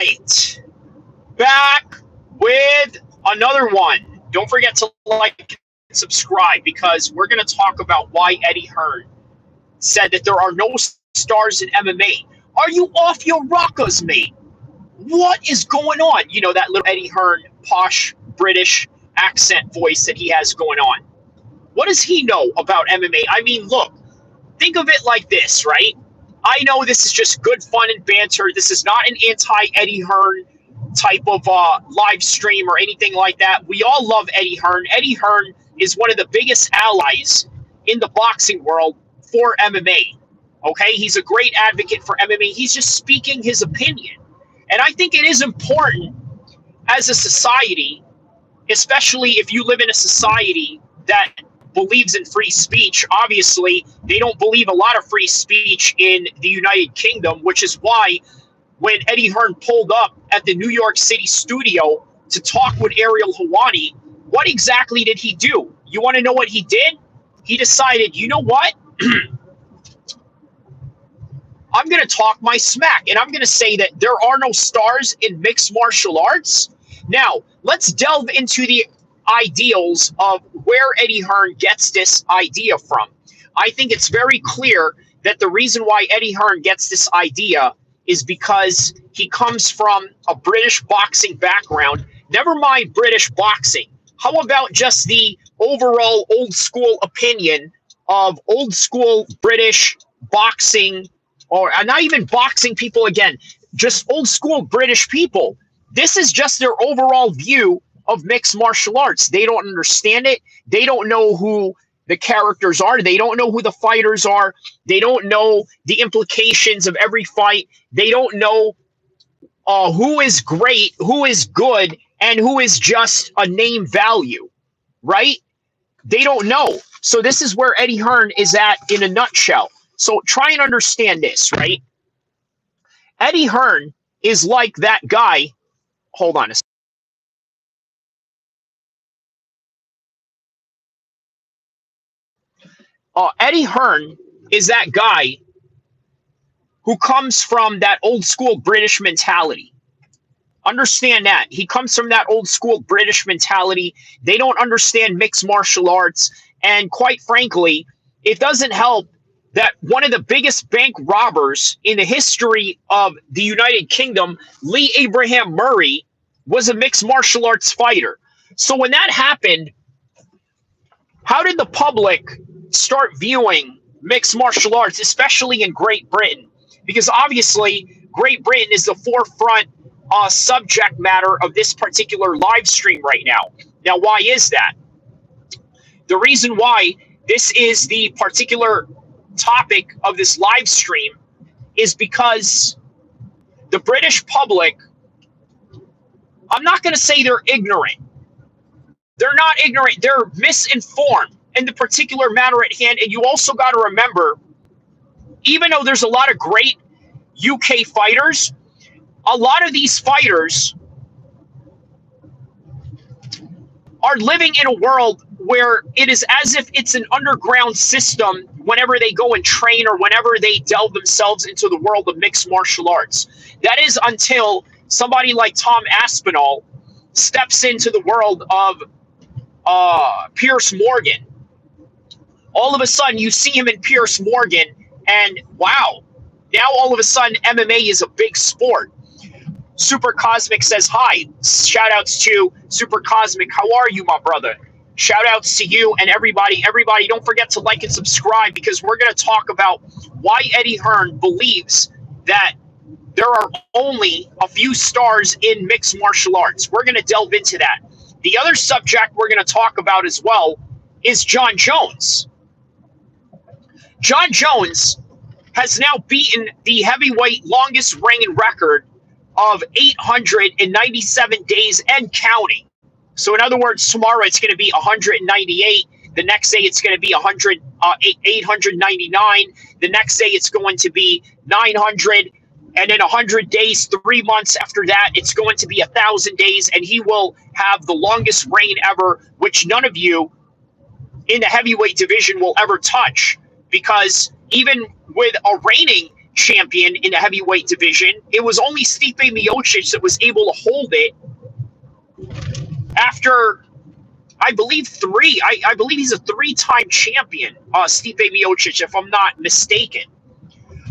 right, back with another one. Don't forget to like and subscribe because we're going to talk about why Eddie Hearn said that there are no stars in MMA. Are you off your rockers, mate? What is going on? You know, that little Eddie Hearn posh British accent voice that he has going on. What does he know about MMA? I mean, look, think of it like this, right? I know this is just good fun and banter. This is not an anti-Eddie Hearn type of live stream or anything like that. We all love Eddie Hearn. Eddie Hearn is one of the biggest allies in the boxing world for MMA. Okay? He's a great advocate for MMA. He's just speaking his opinion. And I think it is important as a society, especially if you live in a society that believes in free speech. Obviously, they don't believe a lot of free speech in the United Kingdom, which is why when Eddie Hearn pulled up at the New York City studio to talk with Ariel Helwani, what exactly did he do? You want to know what he did? He decided, you know what? I'm going to talk my smack, and I'm going to say that there are no stars in mixed martial arts. Now, let's delve into the ideals of where Eddie Hearn gets this idea from. I think it's very clear that the reason why Eddie Hearn gets this idea is because he comes from a British boxing background. Never mind British boxing. How about just the overall old school opinion of old school British boxing, or not even boxing people again, just old school British people? This is just their overall view of mixed martial arts. They don't understand it. They don't know who the characters are. They don't know who the fighters are. They don't know the implications of every fight. They don't know who is great, who is good, and who is just a name value, right? They don't know. So this is where Eddie Hearn is at in a nutshell. So try and understand this, right? Eddie Hearn is like that guy. Hold on a second. Eddie Hearn is that guy who comes from that old school British mentality. Understand that. He comes from that old school British mentality. They don't understand mixed martial arts. And quite frankly, it doesn't help that one of the biggest bank robbers in the history of the United Kingdom, Lee Abraham Murray, was a mixed martial arts fighter. So when that happened, how did the public start viewing mixed martial arts, especially in Great Britain? Because obviously, Great Britain is the forefront subject matter of this particular live stream right now. Now, why is that? The reason why this is the particular topic of this live stream is because the British public, I'm not going to say they're ignorant. They're not ignorant. They're misinformed in the particular matter at hand. And you also got to remember, even though there's a lot of great UK fighters, a lot of these fighters are living in a world where it is as if it's an underground system whenever they go and train or whenever they delve themselves into the world of mixed martial arts. That is until somebody like Tom Aspinall steps into the world of Pierce Morgan. All of a sudden, you see him in Pierce Morgan, and wow, now all of a sudden, MMA is a big sport. Super Cosmic says hi. Shout outs to Super Cosmic. How are you, my brother? Shout outs to you and everybody. Everybody, don't forget to like and subscribe because we're going to talk about why Eddie Hearn believes that there are only a few stars in mixed martial arts. We're going to delve into that. The other subject we're going to talk about as well is Jon Jones. Jon Jones has now beaten the heavyweight longest reigning record of 897 days and counting. So in other words, tomorrow it's going to be 198. The next day it's going to be 899. The next day it's going to be 900. And in 100 days, 3 months after that, it's going to be 1,000 days. And he will have the longest reign ever, which none of you in the heavyweight division will ever touch. Because even with a reigning champion in the heavyweight division. It was only Stipe Miocic that was able to hold it after, I believe, three. I believe he's a three-time champion, Stipe Miocic, if I'm not mistaken.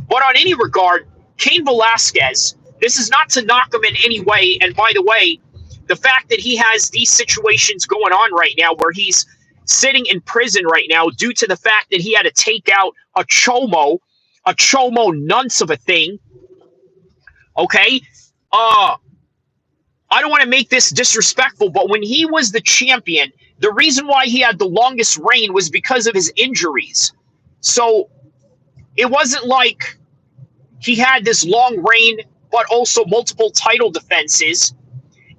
But on any regard, Cain Velasquez, this is not to knock him in any way. And by the way, the fact that he has these situations going on right now where he's sitting in prison right now due to the fact that he had to take out a chomo nunce of a thing. Okay? I don't want to make this disrespectful, but when he was the champion, the reason why he had the longest reign was because of his injuries. So it wasn't like he had this long reign, but also multiple title defenses.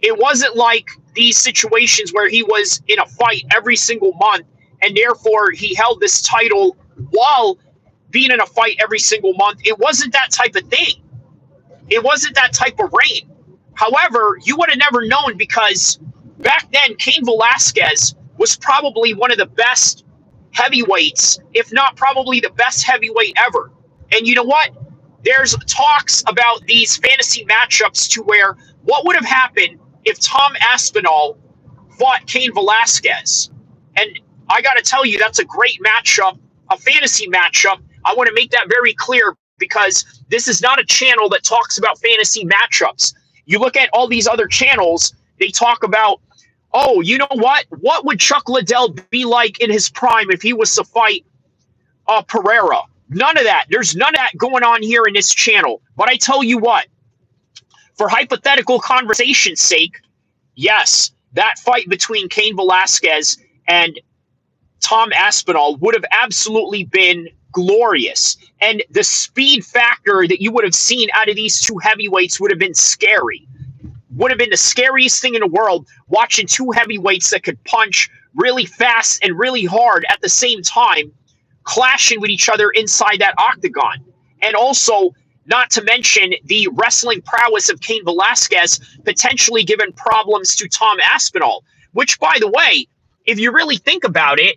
It wasn't like these situations where he was in a fight every single month, and therefore he held this title while being in a fight every single month. It wasn't that type of thing. It wasn't that type of reign. However, you would have never known because back then, Cain Velasquez was probably one of the best heavyweights, if not probably the best heavyweight ever. And you know what? There's talks about these fantasy matchups to where what would have happened if Tom Aspinall fought Cain Velasquez. And I got to tell you, that's a great matchup, a fantasy matchup. I want to make that very clear because this is not a channel that talks about fantasy matchups. You look at all these other channels, they talk about, oh, you know what? What would Chuck Liddell be like in his prime if he was to fight Pereira? None of that. There's none of that going on here in this channel. But I tell you what, for hypothetical conversation's sake, yes, that fight between Cain Velasquez and Tom Aspinall would have absolutely been glorious. And the speed factor that you would have seen out of these two heavyweights would have been scary. Would have been the scariest thing in the world, watching two heavyweights that could punch really fast and really hard at the same time, clashing with each other inside that octagon. And also, not to mention the wrestling prowess of Cain Velasquez potentially giving problems to Tom Aspinall, which, by the way, if you really think about it,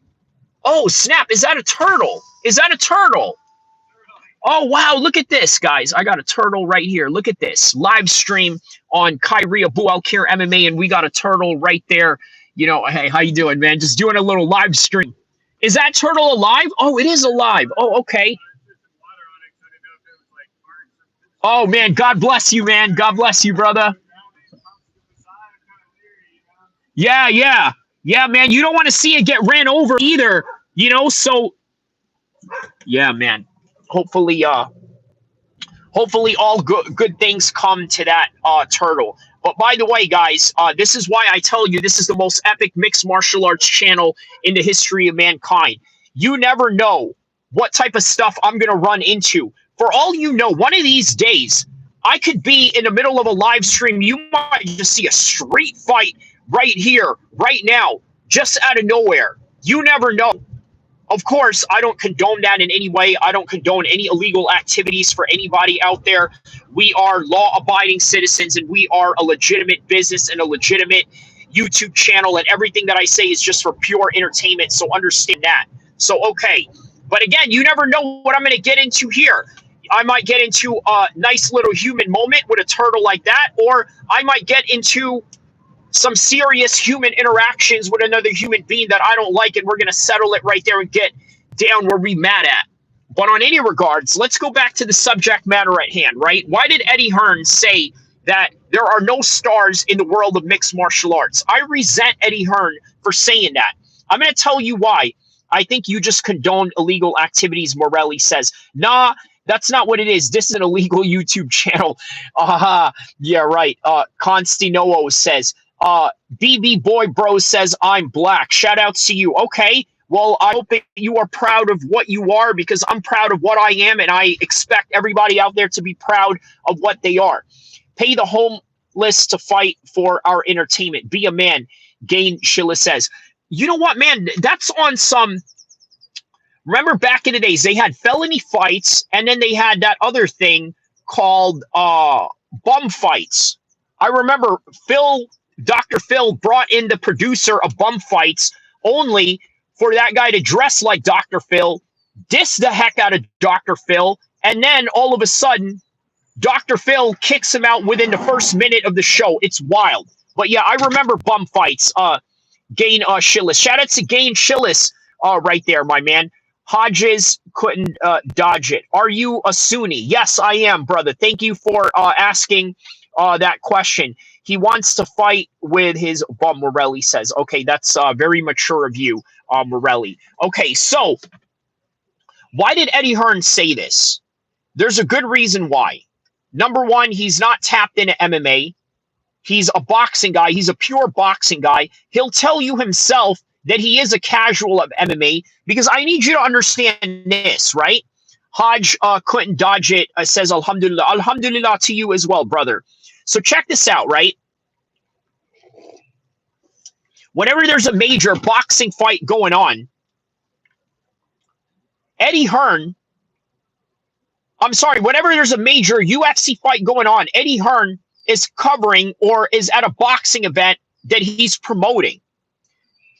oh, snap, is that a turtle? Is that a turtle? Oh, wow, look at this, guys. I got a turtle right here. Look at this. Live stream on Kyrie Abu El-Kheer MMA, and we got a turtle right there. You know, hey, how you doing, man? Just doing a little live stream. Is that turtle alive? Oh, it is alive. Oh, okay. Oh, man, God bless you, man. God bless you, brother. Yeah, yeah. Yeah, man, you don't want to see it get ran over either, you know, so, yeah, man. Hopefully all good things come to that turtle. But by the way, guys, this is why I tell you this is the most epic mixed martial arts channel in the history of mankind. You never know what type of stuff I'm going to run into. For all you know, one of these days, I could be in the middle of a live stream. You might just see a street fight right here, right now, just out of nowhere. You never know. Of course, I don't condone that in any way. I don't condone any illegal activities for anybody out there. We are law-abiding citizens, and we are a legitimate business and a legitimate YouTube channel, and everything that I say is just for pure entertainment, so understand that. So, okay. But again, you never know what I'm going to get into here. I might get into a nice little human moment with a turtle like that, or I might get into some serious human interactions with another human being that I don't like, and we're going to settle it right there and get down where we mad at. But on any regards, let's go back to the subject matter at hand, right? Why did Eddie Hearn say that there are no stars in the world of mixed martial arts? I resent Eddie Hearn for saying that. I'm going to tell you why. I think you just condone illegal activities, Morelli says. Nah, that's not what it is. This is an illegal YouTube channel. Yeah, right. Constantino says, BB Boy Bro says, I'm black. Shout out to you. Okay. Well, I hope that you are proud of what you are, because I'm proud of what I am, and I expect everybody out there to be proud of what they are. Pay the homeless to fight for our entertainment. Be a man, Gain Schiller says. You know what, man? That's on some... Remember back in the days, they had felony fights, and then they had that other thing called bum fights. I remember Dr. Phil brought in the producer of bum fights only for that guy to dress like Dr. Phil, diss the heck out of Dr. Phil, And then all of a sudden, Dr. Phil kicks him out within the first minute of the show. It's wild. But yeah, I remember bum fights. Gain Schillis. Shout out to Gain Schillis right there, my man. Hodges couldn't dodge it. Are you a Sunni? Yes, I am, brother. Thank you for asking that question. He wants to fight with his bum, Morelli says. Okay, that's very mature of you, Morelli. Okay, so why did Eddie Hearn say this? There's a good reason why. Number one, he's not tapped into MMA. He's a boxing guy. He's a pure boxing guy. He'll tell you himself that he is a casual of MMA, because I need you to understand this, right? Hodge couldn't dodge it. Says Alhamdulillah. Alhamdulillah to you as well, brother. So check this out, right? Whenever there's a major boxing fight going on, Eddie Hearn, I'm sorry, whenever there's a major UFC fight going on, Eddie Hearn is covering or is at a boxing event that he's promoting.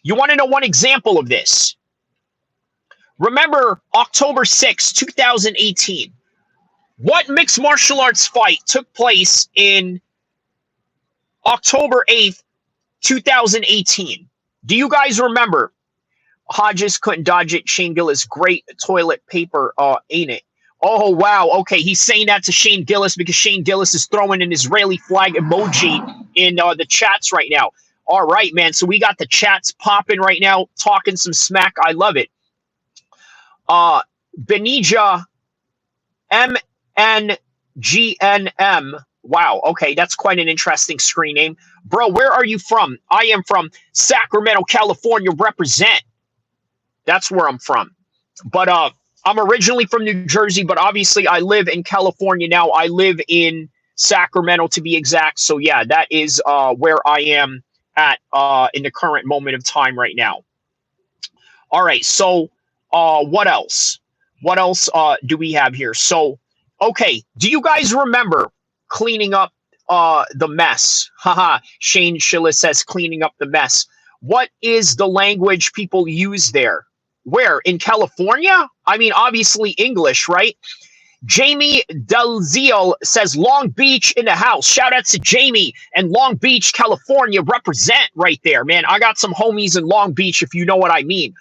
You want to know one example of this? Remember October 6, 2018. What mixed martial arts fight took place in October 8th, 2018? Do you guys remember? Hodges couldn't dodge it. Shane Gillis, great toilet paper, ain't it? Oh, wow. Okay, he's saying that to Shane Gillis because Shane Gillis is throwing an Israeli flag emoji in the chats right now. All right, man. So we got the chats popping right now, talking some smack. I love it. Benija MNGNM. Wow. Okay, that's quite an interesting screen name. Bro, where are you from? I am from Sacramento, California. Represent. That's where I'm from. But I'm originally from New Jersey, but obviously I live in California now. I live in Sacramento to be exact. So yeah, that is where I am at in the current moment of time right now. All right, so what else? What else do we have here? So, okay, do you guys remember cleaning up the mess? Haha, Shane Schiller says cleaning up the mess. What is the language people use there? Where? In California? I mean, obviously English, right? Jamie Delzio says Long Beach in the house. Shout out to Jamie and Long Beach, California. Represent right there, man. I got some homies in Long Beach, if you know what I mean.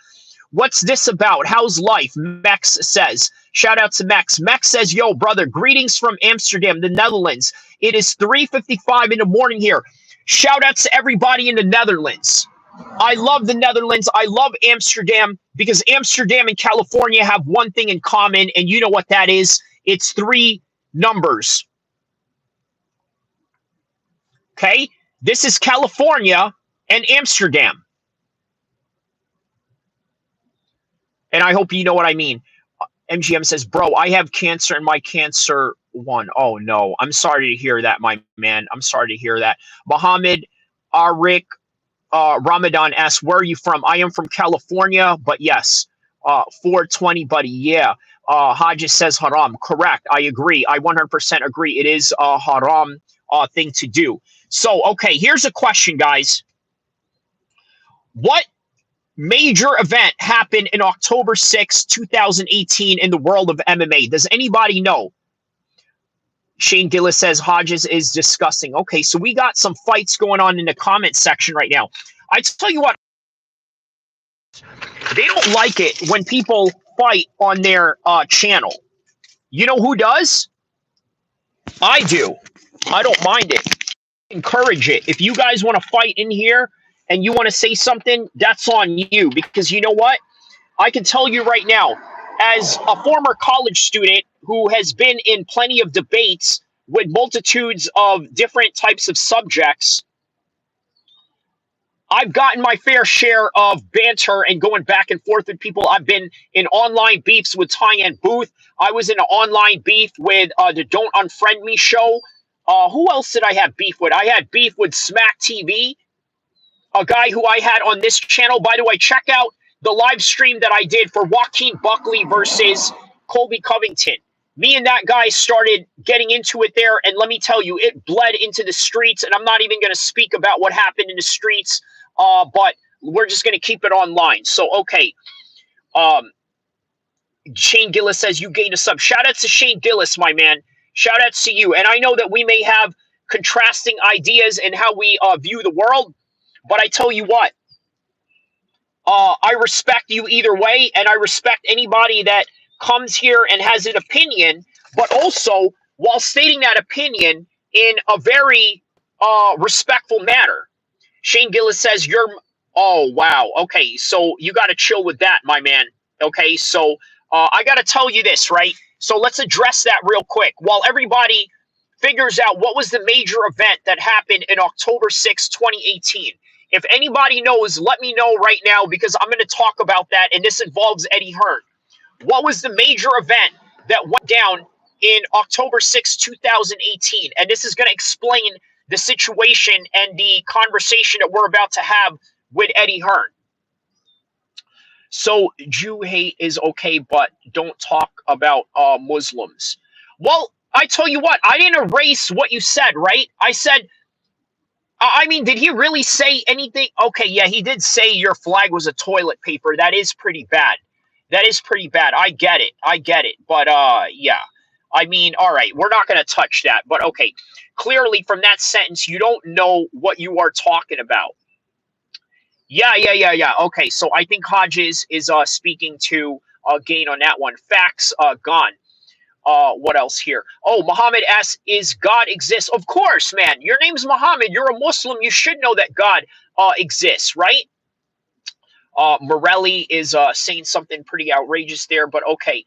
What's this about? How's life? Mex says. Shout out to Mex. Mex says, yo, brother, greetings from Amsterdam, the Netherlands. It is 3:55 in the morning here. Shout out to everybody in the Netherlands. I love the Netherlands. I love Amsterdam because Amsterdam and California have one thing in common, and you know what that is. It's 3 numbers. Okay? This is California and Amsterdam. And I hope you know what I mean. MGM says, bro, I have cancer and my cancer won. Oh, no. I'm sorry to hear that, my man. I'm sorry to hear that. Mohammed Arik Ramadan asks, where are you from? I am from California, but yes, 420, buddy. Yeah. Hodges says haram. Correct. I agree. I 100% agree. It is a haram thing to do. So, okay, here's a question, guys. What major event happened in October 6, 2018 in the world of MMA? Does anybody know? Shane Gillis says Hodges is disgusting. Okay, so we got some fights going on in the comment section right now. I tell you what, they don't like it when people fight on their channel. You know who does? I do. I don't mind it. Encourage it. If you guys want to fight in here and you want to say something, that's on you. Because you know what? I can tell you right now, as a former college student who has been in plenty of debates with multitudes of different types of subjects, I've gotten my fair share of banter and going back and forth with people. I've been in online beefs with Tyann Booth. I was in an online beef with the Don't Unfriend Me show. Who else did I have beef with? I had beef with Smack TV, a guy who I had on this channel. By the way, check out the live stream that I did for Joaquin Buckley versus Colby Covington. Me and that guy started getting into it there, and let me tell you, it bled into the streets, and I'm not even going to speak about what happened in the streets, but we're just going to keep it online. So, okay. Shane Gillis says you gained a sub. Shout out to Shane Gillis, my man. Shout out to you. And I know that we may have contrasting ideas in how we view the world, but I tell you what, I respect you either way, and I respect anybody that comes here and has an opinion, but also while stating that opinion in a very respectful manner. Shane Gillis says you're. Oh wow. Okay, so you got to chill with that, my man. Okay, so I got to tell you this, right? So let's address that real quick while everybody figures out what was the major event that happened in October 6, 2018. If anybody knows, let me know right now because I'm going to talk about that, and this involves Eddie Hearn. What was the major event that went down in October 6, 2018? And this is going to explain the situation and the conversation that we're about to have with Eddie Hearn. So Jew hate is okay, but don't talk about Muslims. Well, I tell you what, I didn't erase what you said, right? I said, I mean, did he really say anything? Okay, yeah, he did say your flag was a toilet paper. That is pretty bad. That is pretty bad. I get it. I get it. But, yeah. I mean, all right, we're not going to touch that. But, okay, clearly from that sentence, you don't know what you are talking about. Yeah. Okay, so I think Hodges is speaking to Gain on that one. Facts gone. What else here? Oh, Muhammad asks, is God exists? Of course, man. Your name's Muhammad. You're a Muslim. You should know that God exists, right? Morelli is saying something pretty outrageous there, but okay.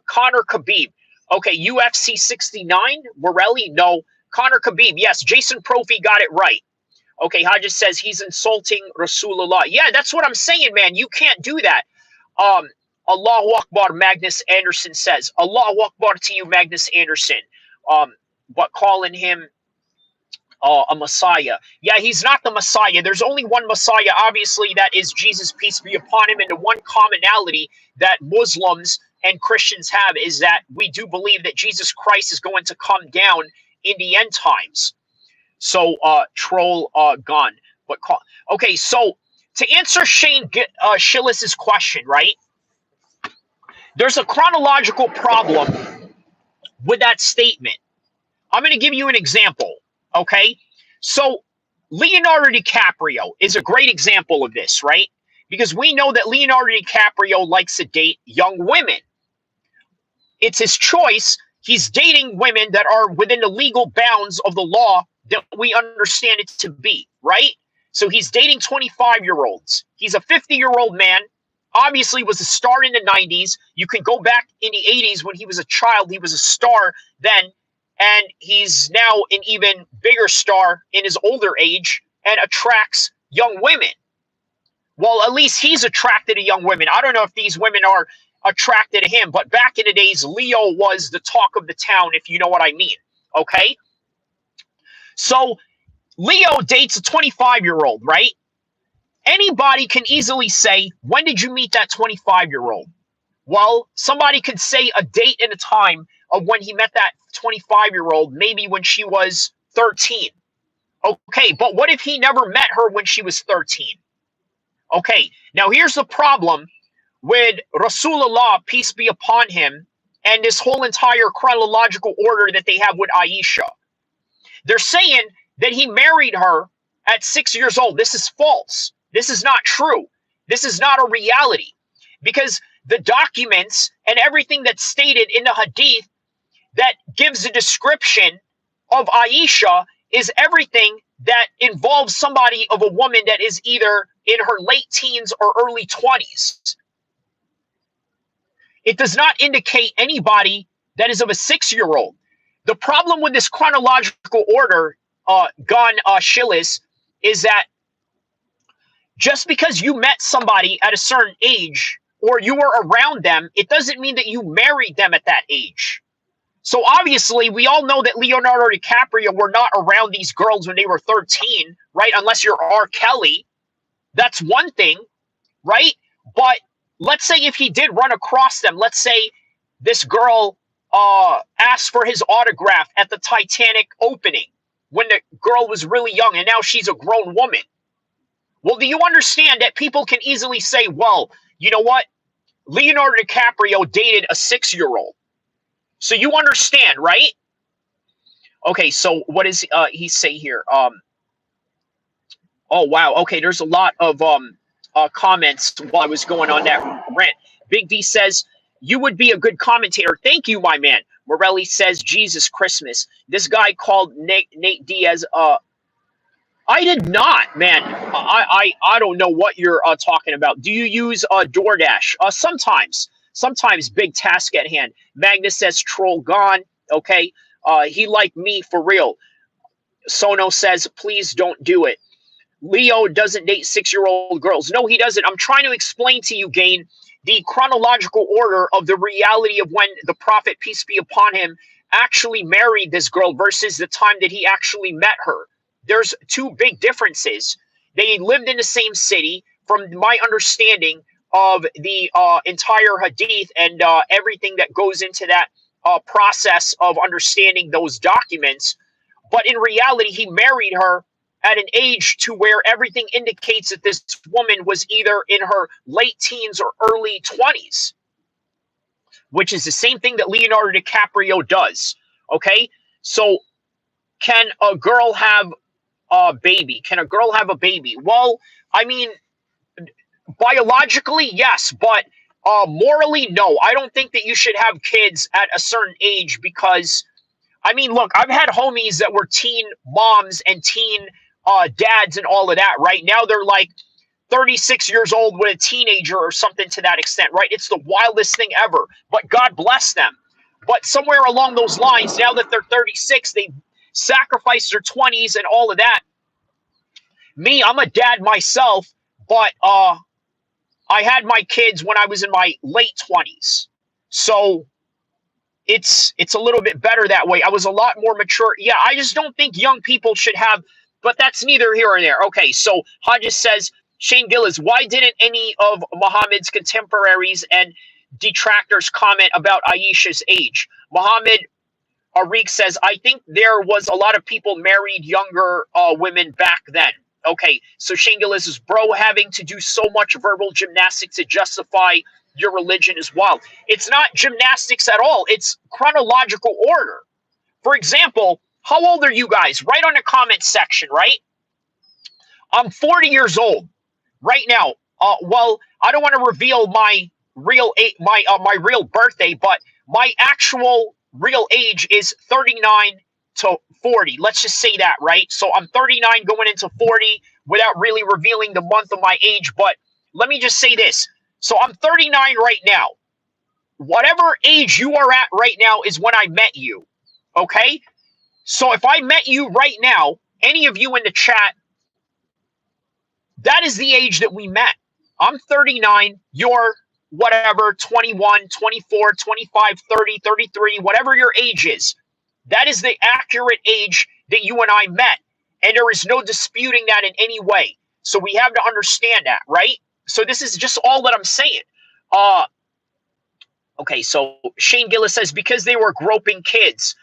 Conor Khabib. Okay, UFC 69. Morelli, no. Conor Khabib, yes. Jason Profi got it right. Okay, Hodges says he's insulting Rasulullah. Yeah, that's what I'm saying, man. You can't do that. Allahu Akbar, Magnus Anderson says. Allahu Akbar to you, Magnus Anderson. But calling him a Messiah. Yeah, he's not the Messiah. There's only one Messiah, obviously, that is Jesus, peace be upon him. And the one commonality that Muslims and Christians have is that we do believe that Jesus Christ is going to come down in the end times. So, troll gone. But okay, so to answer Shane Schillis's question, right? There's a chronological problem with that statement. I'm going to give you an example, okay? So, Leonardo DiCaprio is a great example of this, right? Because we know that Leonardo DiCaprio likes to date young women. It's his choice. He's dating women that are within the legal bounds of the law that we understand it to be, right? So he's dating 25-year-olds. He's a 50-year-old man, obviously was a star in the 90s. You can go back in the 80s when he was a child. He was a star then, and he's now an even bigger star in his older age and attracts young women. Well, at least he's attracted to young women. I don't know if these women are attracted to him, but back in the days, Leo was the talk of the town, if you know what I mean, okay? So Leo dates a 25-year-old, right? Anybody can easily say, when did you meet that 25-year-old? Well, somebody could say a date and a time of when he met that 25-year-old, maybe when she was 13. Okay, but what if he never met her when she was 13? Okay, now here's the problem with Rasulullah, peace be upon him, and this whole entire chronological order that they have with Aisha. They're saying that he married her at 6 years old. This is false. This is not true. This is not a reality. Because the documents and everything that's stated in the hadith that gives a description of Aisha is everything that involves somebody of a woman that is either in her late teens or early 20s. It does not indicate anybody that is of a 6-year-old. The problem with this chronological order, Gon Schillis, is that just because you met somebody at a certain age or you were around them, it doesn't mean that you married them at that age. So obviously, we all know that Leonardo DiCaprio were not around these girls when they were 13, right? Unless you're R. Kelly. That's one thing, right? But let's say if he did run across them, let's say this girl asked for his autograph at the Titanic opening when the girl was really young and now she's a grown woman. Well, do you understand that people can easily say, well, you know what? Leonardo DiCaprio dated a 6-year-old. So you understand, right? Okay, so what does he say here? Oh wow. Okay, there's a lot of comments while I was going on that rant. Big D says you would be a good commentator. Thank you, my man. Morelli says Jesus Christmas. This guy called Nate Diaz. I did not, man. I don't know what you're talking about. Do you use DoorDash? Sometimes. Big task at hand. Magnus says troll gone. Okay. He like me for real. Sono says please don't do it. Leo doesn't date 6-year-old girls. No, he doesn't. I'm trying to explain to you, Gain, the chronological order of the reality of when the prophet, peace be upon him, actually married this girl versus the time that he actually met her. There's two big differences. They lived in the same city. From my understanding of the entire hadith and everything that goes into that process of understanding those documents, but in reality, he married her at an age to where everything indicates that this woman was either in her late teens or early 20s, which is the same thing that Leonardo DiCaprio does. Okay? So can a girl have a baby? Can a girl have a baby? Well, I mean, biologically, yes, but morally, no. I don't think that you should have kids at a certain age because, I mean, look, I've had homies that were teen moms and teen dads and all of that, right? Now they're like 36 years old with a teenager or something to that extent, right? It's the wildest thing ever, but God bless them. But somewhere along those lines, now that they're 36, they sacrificed their 20s and all of that. Me, I'm a dad myself, but I had my kids when I was in my late 20s. So it's a little bit better that way. I was a lot more mature. Yeah, I just don't think young people should have, but that's neither here or there. Okay, so Hodges says, Shane Gillis, why didn't any of Muhammad's contemporaries and detractors comment about Aisha's age? Muhammad Arik says, I think there was a lot of people married younger women back then. Okay, so Shane Gillis is, bro, having to do so much verbal gymnastics to justify your religion is wild. It's not gymnastics at all. It's chronological order. For example, how old are you guys? Write on the comment section, right? I'm 40 years old right now. Well, I don't want to reveal my real my real birthday, but my actual real age is 39 to 40. Let's just say that, right? So I'm 39 going into 40 without really revealing the month of my age, but let me just say this. So I'm 39 right now. Whatever age you are at right now is when I met you, okay? So if I met you right now, any of you in the chat, that is the age that we met. I'm 39, you're whatever, 21, 24, 25, 30, 33, whatever your age is. That is the accurate age that you and I met. And there is no disputing that in any way. So we have to understand that, right? So this is just all that I'm saying. Okay, so Shane Gillis says, because they were groping kids.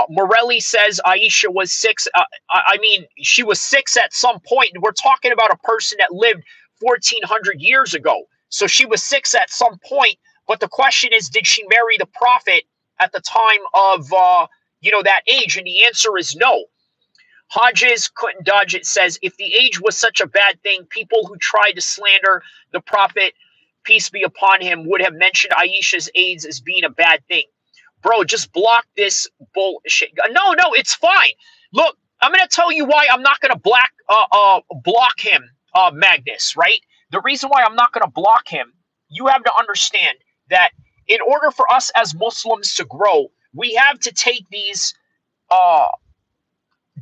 Morelli says Aisha was 6. I mean, she was 6 at some point. We're talking about a person that lived 1,400 years ago. So she was 6 at some point. But the question is, did she marry the prophet at the time of, that age? And the answer is no. Hodges couldn't dodge it, says, if the age was such a bad thing, people who tried to slander the prophet, peace be upon him, would have mentioned Aisha's age as being a bad thing. Bro, just block this bullshit. No, it's fine. Look, I'm going to tell you why I'm not going to block him, Magnus, right? The reason why I'm not going to block him, you have to understand that in order for us as Muslims to grow, we have to take these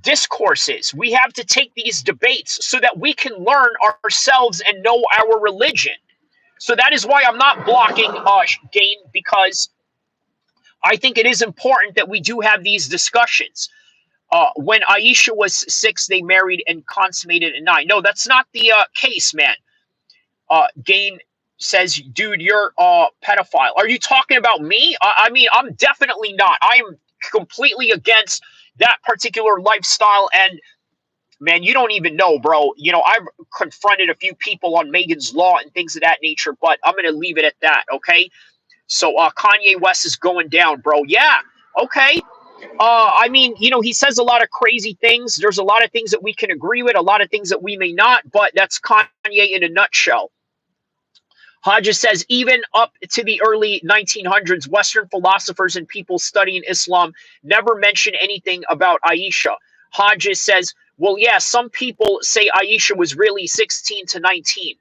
discourses. We have to take these debates so that we can learn ourselves and know our religion. So that is why I'm not blocking Gain, because I think it is important that we do have these discussions. When Aisha was 6, they married and consummated at 9. No, that's not the case, man. Gain says, dude, you're a pedophile. Are you talking about me? I mean, I'm definitely not. I am completely against that particular lifestyle. And Man, you don't even know, bro. You know, I've confronted a few people on Megan's Law and things of that nature, but I'm going to leave it at that, okay? So Kanye West is going down, bro. Yeah, okay. I mean, you know, he says a lot of crazy things. There's a lot of things that we can agree with, a lot of things that we may not, but that's Kanye in a nutshell. Hodges says, even up to the early 1900s, Western philosophers and people studying Islam never mentioned anything about Aisha. Hodges says, well, yeah, some people say Aisha was really 16 to 19.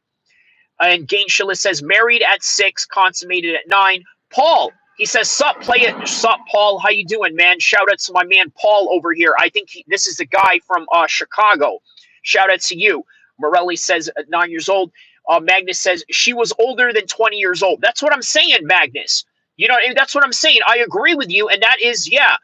And Gainshilla says, married at 6, consummated at 9. Paul, he says, sup, play it. Sup, Paul, how you doing, man? Shout out to my man Paul over here. I think this is the guy from Chicago. Shout out to you. Morelli says, 9 years old. Magnus says, she was older than 20 years old. That's what I'm saying, Magnus. You know, that's what I'm saying. I agree with you, and that is, yeah.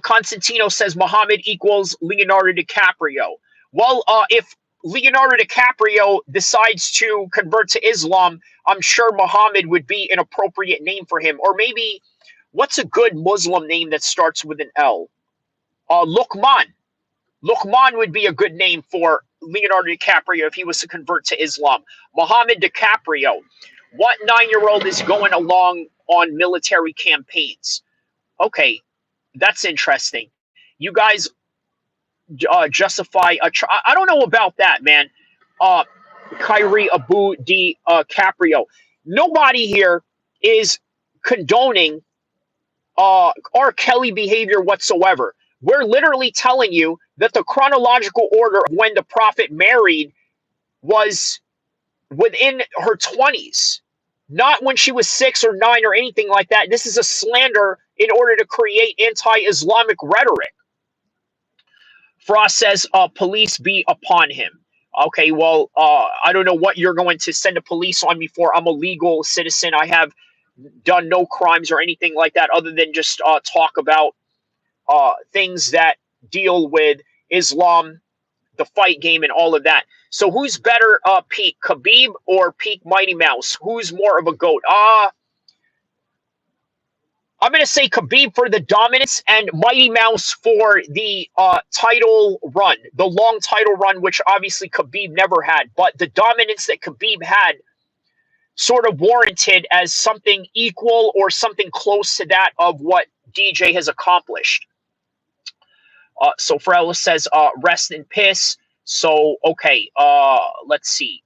Constantino says Muhammad equals Leonardo DiCaprio. Well, if Leonardo DiCaprio decides to convert to Islam, I'm sure Muhammad would be an appropriate name for him. Or maybe, what's a good Muslim name that starts with an L? Luqman. Luqman would be a good name for Leonardo DiCaprio if he was to convert to Islam. Muhammad DiCaprio. What 9-year-old is going along on military campaigns? Okay, that's interesting. You guys justify I don't know about that, man. Kyrie Abu DiCaprio. Nobody here is condoning R. Kelly behavior whatsoever. We're literally telling you that the chronological order of when the prophet married was within her 20s, not when she was 6 or 9 or anything like that. This is a slander in order to create anti-Islamic rhetoric. Frost says, police be upon him. Okay, well, I don't know what you're going to send the police on me for. I'm a legal citizen. I have done no crimes or anything like that other than just talk about things that deal with Islam, the fight game, and all of that. So who's better, Peak, Khabib or Peak Mighty Mouse? Who's more of a GOAT? I'm going to say Khabib for the dominance and Mighty Mouse for the title run, the long title run, which obviously Khabib never had. But the dominance that Khabib had sort of warranted as something equal or something close to that of what DJ has accomplished. So Farrell says, rest in piss. So, okay, let's see.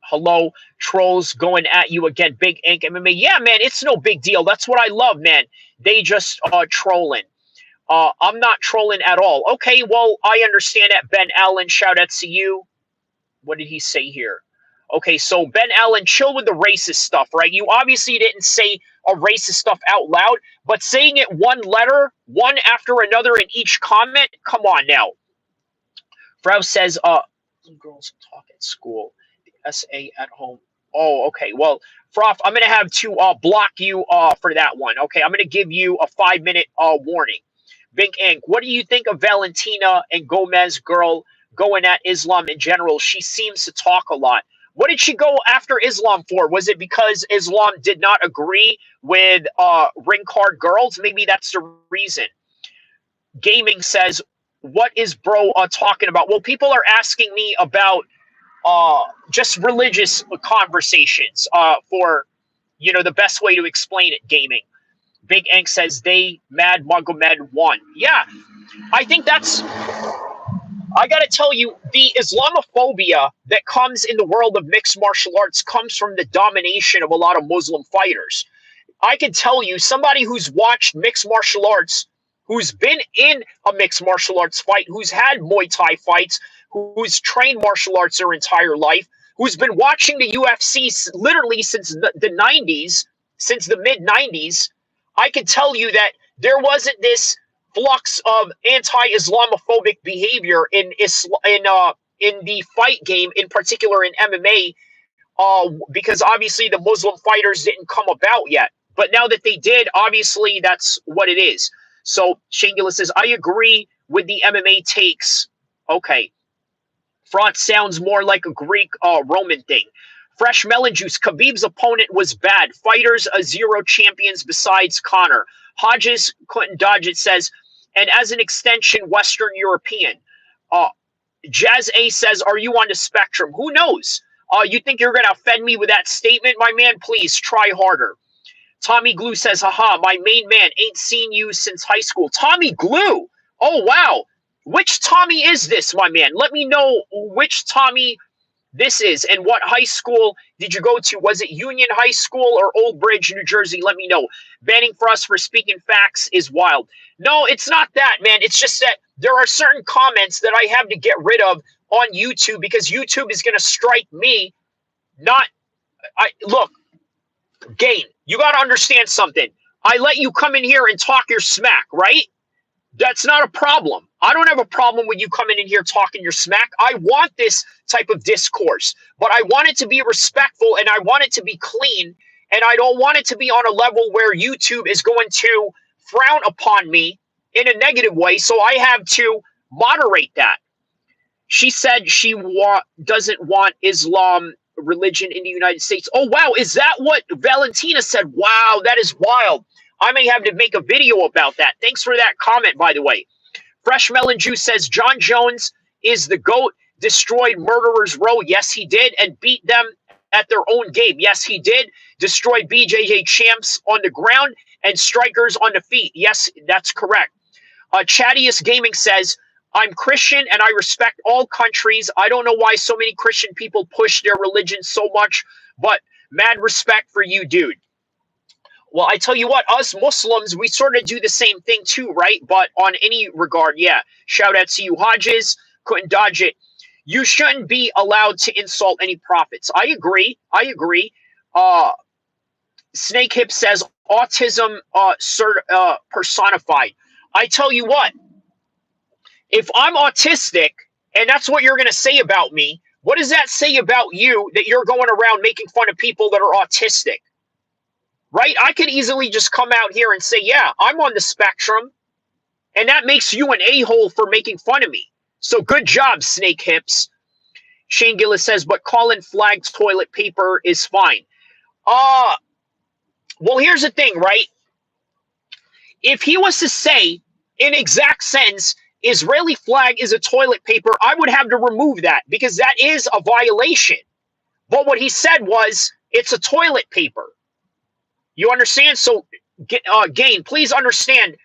Hello, trolls going at you again. Big Ink MMA. Yeah, man, it's no big deal. That's what I love, man. They just trolling. I'm not trolling at all. Okay, well, I understand that. Ben Allen, shout out to you. What did he say here? Okay, so Ben Allen, chill with the racist stuff, right? You obviously didn't say a racist stuff out loud, but saying it one letter, one after another in each comment, come on now. Frau says, girls talk at school. SA at home. Oh, okay. Well, Froth, I'm going to have to block you for that one. Okay, I'm going to give you a 5-minute warning. Big Ink, what do you think of Valentina and Gomez girl going at Islam in general? She seems to talk a lot. What did she go after Islam for? Was it because Islam did not agree with ring card girls? Maybe that's the reason. Gaming says, what is bro talking about? Well, people are asking me about just religious conversations for, you know, the best way to explain it, gaming. Big Ink says they Mad Magomed won. Yeah, I think that's, I got to tell you, the Islamophobia that comes in the world of mixed martial arts comes from the domination of a lot of Muslim fighters. I can tell you, somebody who's watched mixed martial arts, who's been in a mixed martial arts fight, who's had Muay Thai fights, who's trained martial arts their entire life, who's been watching the UFC literally since the 90s, since the mid-90s, I can tell you that there wasn't this flux of anti-Islamophobic behavior in the fight game, in particular in MMA, because obviously the Muslim fighters didn't come about yet. But now that they did, obviously that's what it is. So Shangula says, I agree with the MMA takes. Okay. Front sounds more like a Greek Roman thing. Fresh melon juice. Khabib's opponent was bad. Fighters, 0 champions besides Conor. Hodges, Clinton Dodgett says, and as an extension, Western European. Uh, Jazz A says, are you on the spectrum? Who knows? You think you're going to offend me with that statement, my man? Please try harder. Tommy Glue says, haha, my main man, ain't seen you since high school. Tommy Glue. Oh, wow. Which Tommy is this, my man? Let me know which Tommy this is and what high school did you go to? Was it Union High School or Old Bridge, New Jersey? Let me know. Banning for us for speaking facts is wild. No, it's not that, man. It's just that there are certain comments that I have to get rid of on YouTube because YouTube is going to strike me. Look, Gain, you got to understand something. I let you come in here and talk your smack, right? That's not a problem. I don't have a problem with you coming in here talking your smack. I want this type of discourse, but I want it to be respectful and I want it to be clean, and I don't want it to be on a level where YouTube is going to frown upon me in a negative way, so I have to moderate that. She said she doesn't want Islam religion in the United States. Oh, wow. Is that what Valentina said? Wow, that is wild. I may have to make a video about that. Thanks for that comment, by the way. Fresh Melon Juice says, Jon Jones is the GOAT, destroyed Murderers Row. Yes, he did, and beat them at their own game. Yes, he did. Destroyed BJJ champs on the ground and strikers on the feet. Yes, that's correct. Chattiest Gaming says, I'm Christian and I respect all countries. I don't know why so many Christian people push their religion so much, but mad respect for you, dude. Well, I tell you what, us Muslims, we sort of do the same thing too, right? But on any regard, yeah. Shout out to you, Hodges. Couldn't dodge it. You shouldn't be allowed to insult any prophets. I agree. Snake Hip says, autism personified. I tell you what, if I'm autistic and that's what you're going to say about me, what does that say about you that you're going around making fun of people that are autistic? Right? I could easily just come out here and say, yeah, I'm on the spectrum, and that makes you an a-hole for making fun of me. So good job, Snake Hips. Shane Gillis says, but calling flagged toilet paper is fine. Well, here's the thing, right? If he was to say, in exact sense, Israeli flag is a toilet paper, I would have to remove that because that is a violation. But what he said was, it's a toilet paper. You understand? So, Gain, please understand,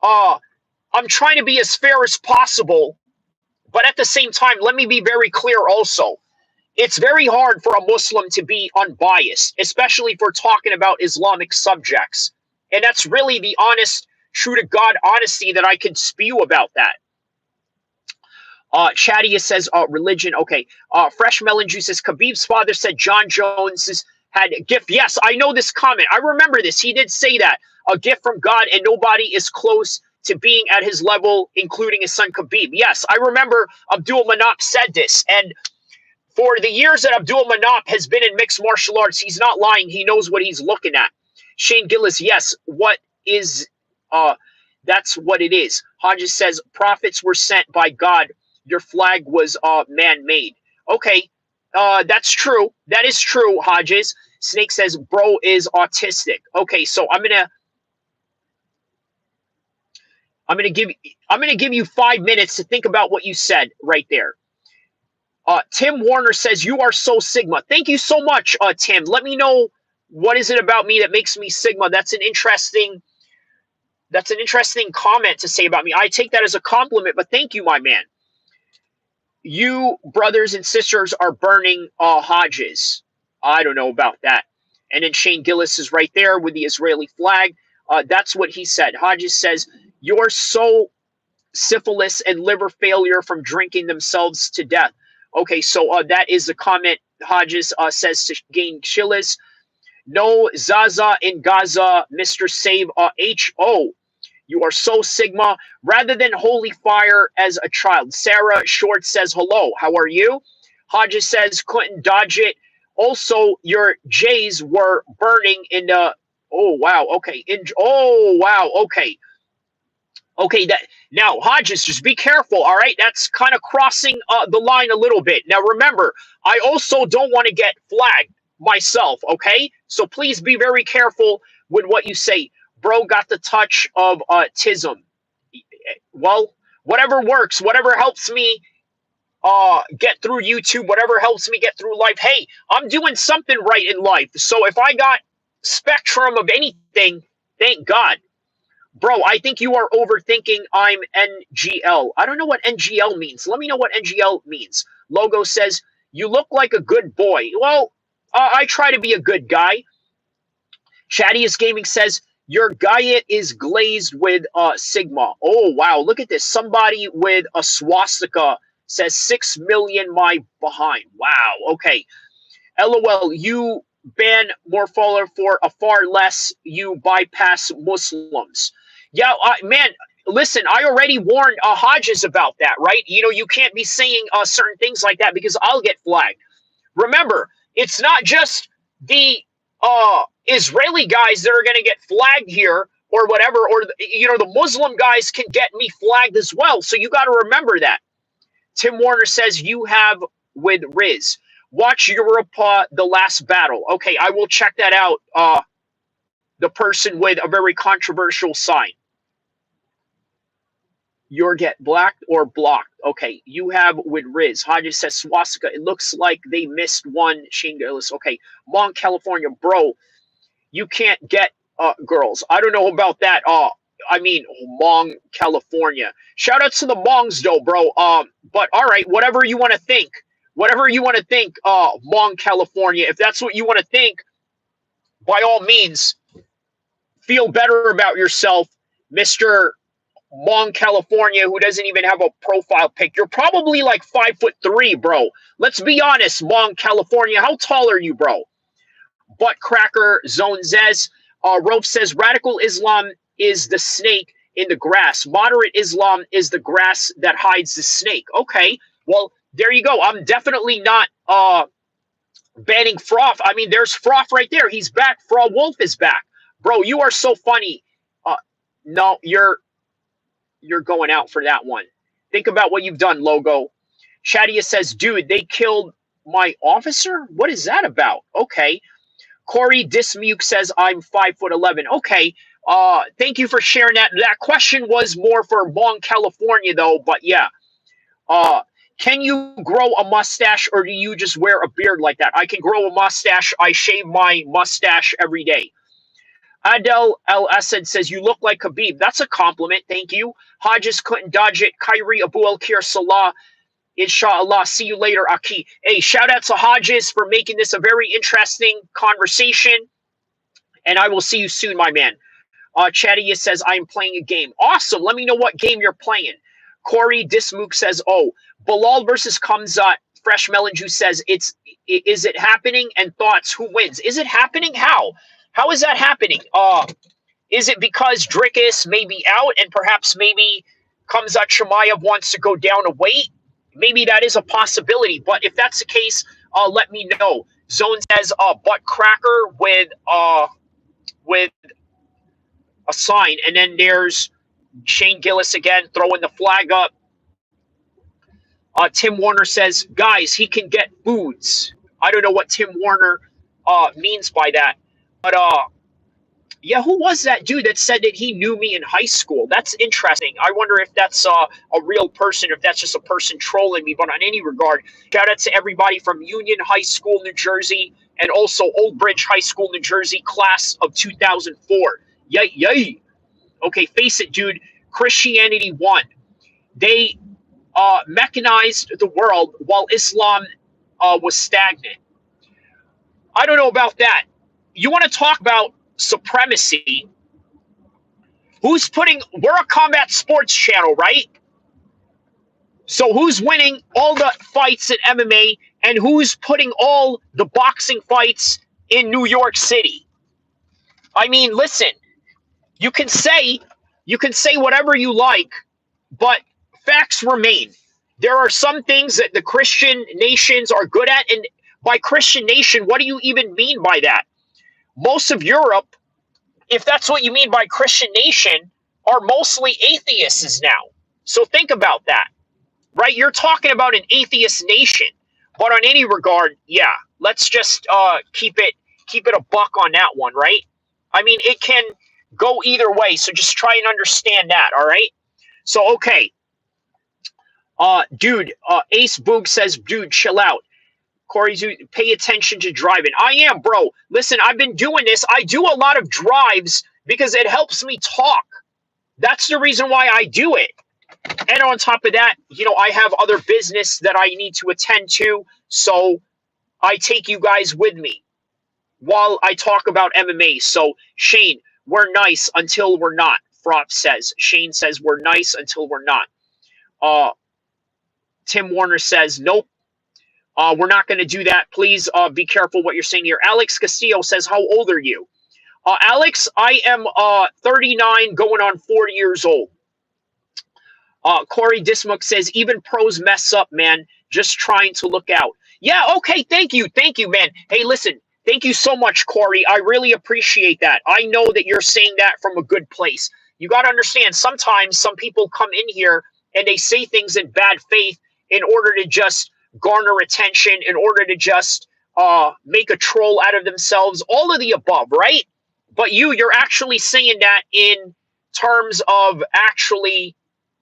I'm trying to be as fair as possible, but at the same time, let me be very clear also. It's very hard for a Muslim to be unbiased, especially if we're talking about Islamic subjects. And that's really the honest, true-to-God honesty that I can spew about that. Chadia says, religion, okay. Fresh Melon Juice says, Khabib's father said Jon Jones had a gift. Yes, I know this comment. I remember this. He did say that. A gift from God, and nobody is close to being at his level, including his son Khabib. Yes, I remember Abdul Manap said this. And for the years that Abdul Manap has been in mixed martial arts, he's not lying. He knows what he's looking at. Shane Gillis, yes, that's what it is. Hodges says, prophets were sent by God. Your flag was man-made. Okay, that's true. That is true, Hodges. Snake says, bro is autistic. Okay, so I'm gonna give you 5 minutes to think about what you said right there. Tim Warner says, you are so Sigma. Thank you so much, Tim. Let me know what is it about me that makes me Sigma. That's an interesting comment to say about me. I take that as a compliment, but thank you, my man. You brothers and sisters are burning Hodges. I don't know about that. And then Shane Gillis is right there with the Israeli flag. That's what he said. Hodges says, you're so syphilis and liver failure from drinking themselves to death. Okay, so that is the comment Hodges says to Gain Chillis. No Zaza in Gaza, Mr. Save H.O. You are so Sigma. Rather than holy fire as a child. Sarah Short says, hello, how are you? Hodges says, couldn't dodge it. Also, your J's were burning in the, oh, wow, okay. Okay, that now, Hodges, just be careful, all right? That's kind of crossing the line a little bit. Now, remember, I also don't want to get flagged myself, okay? So please be very careful with what you say. Bro got the touch of autism. Well, whatever works, whatever helps me get through YouTube, whatever helps me get through life. Hey, I'm doing something right in life. So if I got spectrum of anything, thank God. Bro, I think you are overthinking. I'm NGL. I don't know what NGL means. Let me know what NGL means. Logo says, you look like a good boy. Well, I try to be a good guy. Shadius Gaming says, your diet is glazed with Sigma. Oh, wow. Look at this. Somebody with a swastika says 6 million my behind. Wow. Okay. LOL, you ban more follower for a far less you bypass Muslims. Yeah, man, listen, I already warned Hodges about that, right? You know, you can't be saying certain things like that because I'll get flagged. Remember, it's not just the Israeli guys that are going to get flagged here or whatever, or, you know, the Muslim guys can get me flagged as well. So you got to remember that. Tim Warner says you have with Riz. Watch Europa, The Last Battle. Okay, I will check that out. The person with a very controversial sign. You're get blacked or blocked. Okay, you have with Riz. Hodges says swastika. It looks like they missed one. Shane Gillis. Okay, Mont, California. Bro, you can't get girls. I don't know about that. I mean, Hmong, California. Shout out to the Hmongs, though, bro. But all right, whatever you want to think. Whatever you want to think, Hmong, California. If that's what you want to think, by all means, feel better about yourself, Mr. Hmong, California, who doesn't even have a profile pic. You're probably like 5'3", bro. Let's be honest, Hmong, California. How tall are you, bro? Butt Cracker Zone says, Rolf says, radical Islam is the snake in the grass. Moderate Islam is the grass that hides the snake. Okay, well, there you go. I'm definitely not banning Froth. I mean, there's Froth right there. He's back. Fra Wolf is back. Bro, you are so funny. No, you're going out for that one. Think about what you've done, Logo. Shadia says, dude, they killed my officer? What is that about? Okay. Corey Dismuke says, I'm 5'11". Okay. Thank you for sharing that. That question was more for Hmong, California, though. But yeah. Can you grow a mustache or do you just wear a beard like that? I can grow a mustache. I shave my mustache every day. Adel El Asad says, you look like Khabib. That's a compliment. Thank you. Hodges couldn't dodge it. Kyrie Abu El-Kheer Salah. Inshallah. See you later, Aki. Hey, shout out to Hodges for making this a very interesting conversation. And I will see you soon, my man. Chadia says, I'm playing a game. Awesome. Let me know what game you're playing. Corey Dismook says, oh, Bilal versus Kamzat. Fresh Melon Juice says, is it happening? And thoughts, who wins? Is it happening? How? How is that happening? Is it because Drickus may be out and perhaps maybe Kamzat Chimaev wants to go down a weight? Maybe that is a possibility. But if that's the case, let me know. Zone says butt cracker with a sign. And then there's Shane Gillis again throwing the flag up. Tim Warner says, guys, he can get foods. I don't know what Tim Warner means by that. But, yeah, who was that dude that said that he knew me in high school? That's interesting. I wonder if that's a real person, if that's just a person trolling me. But on any regard, shout out to everybody from Union High School, New Jersey, and also Old Bridge High School, New Jersey, class of 2004. Yay, yay. Okay, face it, dude. Christianity won. They mechanized the world while Islam was stagnant. I don't know about that. You want to talk about supremacy? We're a combat sports channel, right? So who's winning all the fights in MMA and who's putting all the boxing fights in New York City? I mean, listen, you can say whatever you like, but facts remain. There are some things that the Christian nations are good at, and by Christian nation, what do you even mean by that? Most of Europe, if that's what you mean by Christian nation, are mostly atheists now. So think about that, right? You're talking about an atheist nation, but on any regard, yeah, let's just keep it a buck on that one, right? I mean, it can go either way, so just try and understand that, all right? So, okay. Dude, Ace Boog says, dude, chill out. Corey, pay attention to driving. I am, bro. Listen, I've been doing this. I do a lot of drives because it helps me talk. That's the reason why I do it. And on top of that, I have other business that I need to attend to. So I take you guys with me while I talk about MMA. So, Shane, we're nice until we're not, Froth says. Shane says we're nice until we're not. Tim Warner says, nope. We're not going to do that. Please be careful what you're saying here. Alex Castillo says, how old are you? Alex, I am 39 going on 40 years old. Corey Dismuck says, even pros mess up, man. Just trying to look out. Yeah, okay, thank you. Thank you, man. Hey, listen, thank you so much, Corey. I really appreciate that. I know that you're saying that from a good place. You got to understand, sometimes some people come in here and they say things in bad faith in order to just garner attention, in order to just make a troll out of themselves, all of the above, right? But you're actually saying that in terms of actually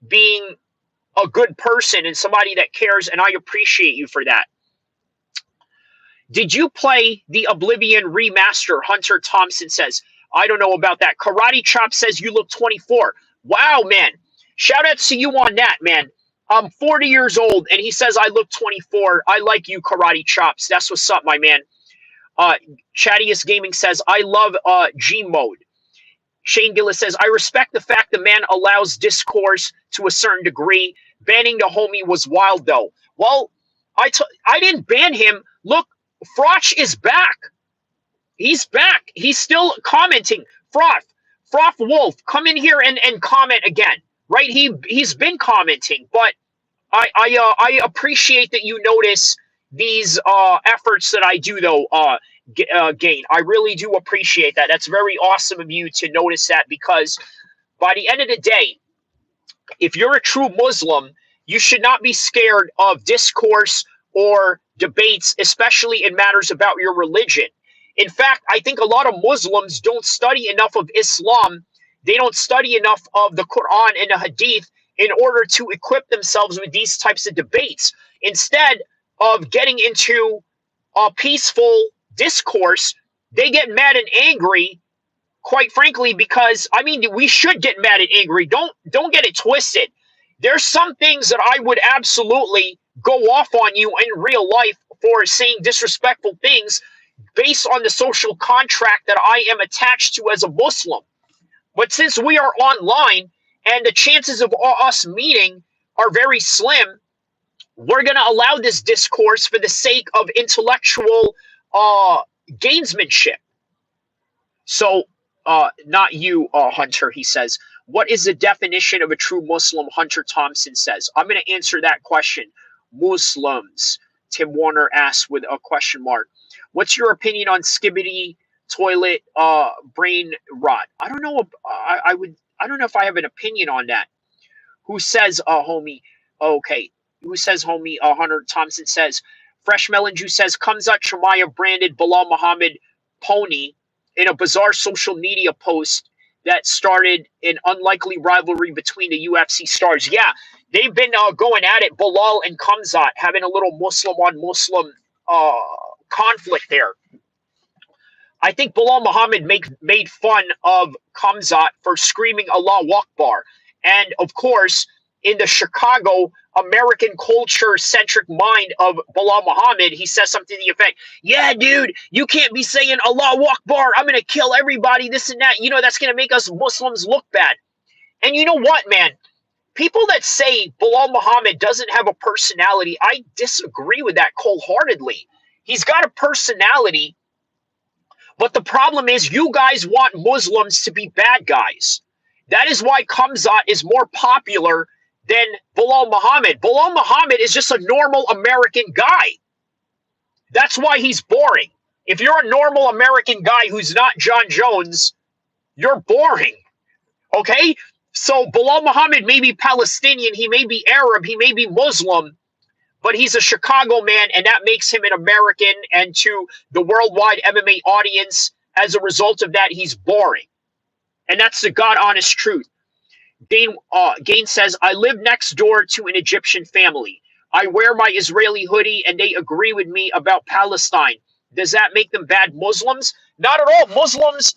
being a good person and somebody that cares, and I appreciate you for that. Did you play the Oblivion remaster? Hunter Thompson says, I don't know about that. Karate Chop says you look 24. Wow, man. Shout out to you on that, man. I'm 40 years old, and he says I look 24. I like you, Karate Chops. That's what's up, my man. Chattiest Gaming says, I love G mode. Shane Gillis says, I respect the fact the man allows discourse to a certain degree. Banning the homie was wild, though. Well, I didn't ban him. Look, Froch is back. He's back. He's still commenting. Froth Wolf, come in here and comment again. Right? He's been commenting, but I appreciate that you notice these efforts that I do, though, Gain. I really do appreciate that. That's very awesome of you to notice that, because by the end of the day, if you're a true Muslim, you should not be scared of discourse or debates, especially in matters about your religion. In fact, I think a lot of Muslims don't study enough of Islam. They don't study enough of the Quran and the Hadith in order to equip themselves with these types of debates. Instead of getting into a peaceful discourse, they get mad and angry, quite frankly, because, I mean, we should get mad and angry. Don't get it twisted. There's some things that I would absolutely go off on you in real life for saying disrespectful things based on the social contract that I am attached to as a Muslim. But since we are online and the chances of us meeting are very slim, we're going to allow this discourse for the sake of intellectual gamesmanship. So, not you, Hunter, he says. What is the definition of a true Muslim? Hunter Thompson says. I'm going to answer that question. Muslims, Tim Warner asks with a question mark. What's your opinion on skibbity toilet brain rot? I don't know. I don't know if I have an opinion on that. Who says, homie? Okay. Who says, homie? Hunter Thompson says. Fresh Melon Juice says, Kamzat Shemaya branded Bilal Muhammad Pony in a bizarre social media post that started an unlikely rivalry between the UFC stars. Yeah, they've been going at it, Bilal and Kamzat, having a little Muslim-on-Muslim conflict there. I think Bilal Muhammad made fun of Kamzat for screaming Allahu Akbar. And, of course, in the Chicago American culture-centric mind of Bilal Muhammad, he says something to the effect, yeah, dude, you can't be saying Allahu Akbar, I'm going to kill everybody, this and that. You know, that's going to make us Muslims look bad. And you know what, man? People that say Bilal Muhammad doesn't have a personality, I disagree with that wholeheartedly. He's got a personality, but the problem is you guys want Muslims to be bad guys. That is why Kamzat is more popular than Bilal Muhammad. Bilal Muhammad is just a normal American guy. That's why he's boring. If you're a normal American guy who's not Jon Jones, you're boring. Okay? So Bilal Muhammad may be Palestinian, he may be Arab, he may be Muslim, but he's a Chicago man, and that makes him an American, and to the worldwide MMA audience, as a result of that, he's boring. And that's the God-honest truth. Gain says, I live next door to an Egyptian family. I wear my Israeli hoodie and they agree with me about Palestine. Does that make them bad Muslims? Not at all. Muslims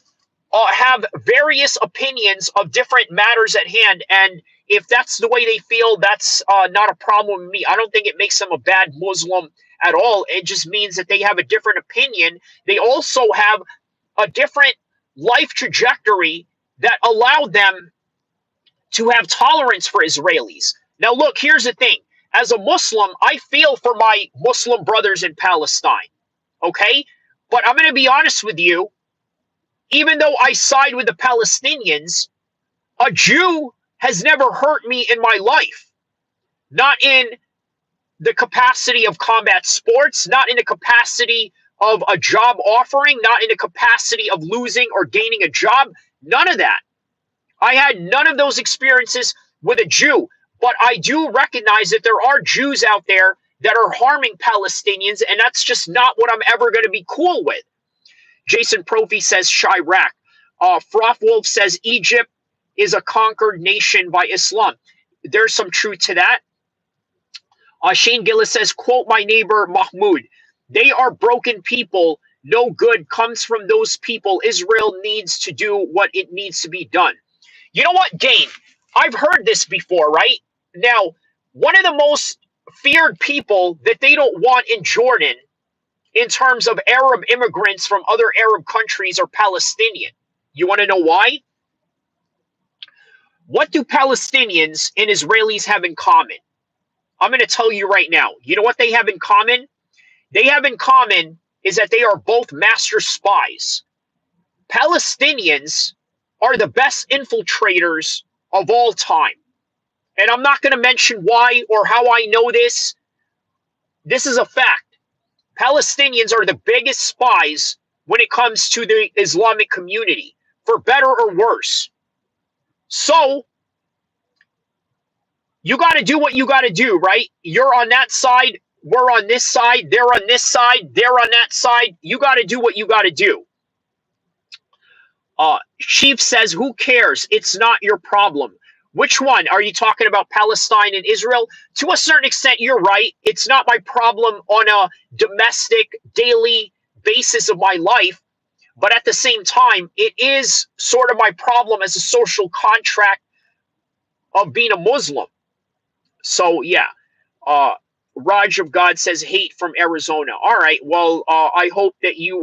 have various opinions of different matters at hand. And if that's the way they feel, that's not a problem with me. I don't think it makes them a bad Muslim at all. It just means that they have a different opinion. They also have a different life trajectory that allowed them to have tolerance for Israelis. Now, look, here's the thing. As a Muslim, I feel for my Muslim brothers in Palestine, okay? But I'm going to be honest with you. Even though I side with the Palestinians, a Jew has never hurt me in my life. Not in the capacity of combat sports, not in the capacity of a job offering, not in the capacity of losing or gaining a job. None of that. I had none of those experiences with a Jew. But I do recognize that there are Jews out there that are harming Palestinians, and that's just not what I'm ever going to be cool with. Jason Profi says Chirac. Froth Wolf says Egypt is a conquered nation by Islam. There's some truth to that. Shane Gillis says, quote my neighbor Mahmoud, they are broken people. No good comes from those people. Israel needs to do what it needs to be done. You know what, Gain? I've heard this before, right? Now, one of the most feared people that they don't want in Jordan in terms of Arab immigrants from other Arab countries are Palestinian. You want to know why? What do Palestinians and Israelis have in common? I'm going to tell you right now. You know what they have in common? They have in common is that they are both master spies. Palestinians are the best infiltrators of all time. And I'm not going to mention why or how I know this. This is a fact. Palestinians are the biggest spies when it comes to the Islamic community, for better or worse. So, you got to do what you got to do, right? You're on that side, we're on this side, they're on this side, they're on that side. You got to do what you got to do. Chief says, who cares? It's not your problem. Which one? Are you talking about Palestine and Israel? To a certain extent, you're right. It's not my problem on a domestic, daily basis of my life. But at the same time, it is sort of my problem as a social contract of being a Muslim. So, yeah. Raj of God says hate from Arizona. All right. Well, I hope that you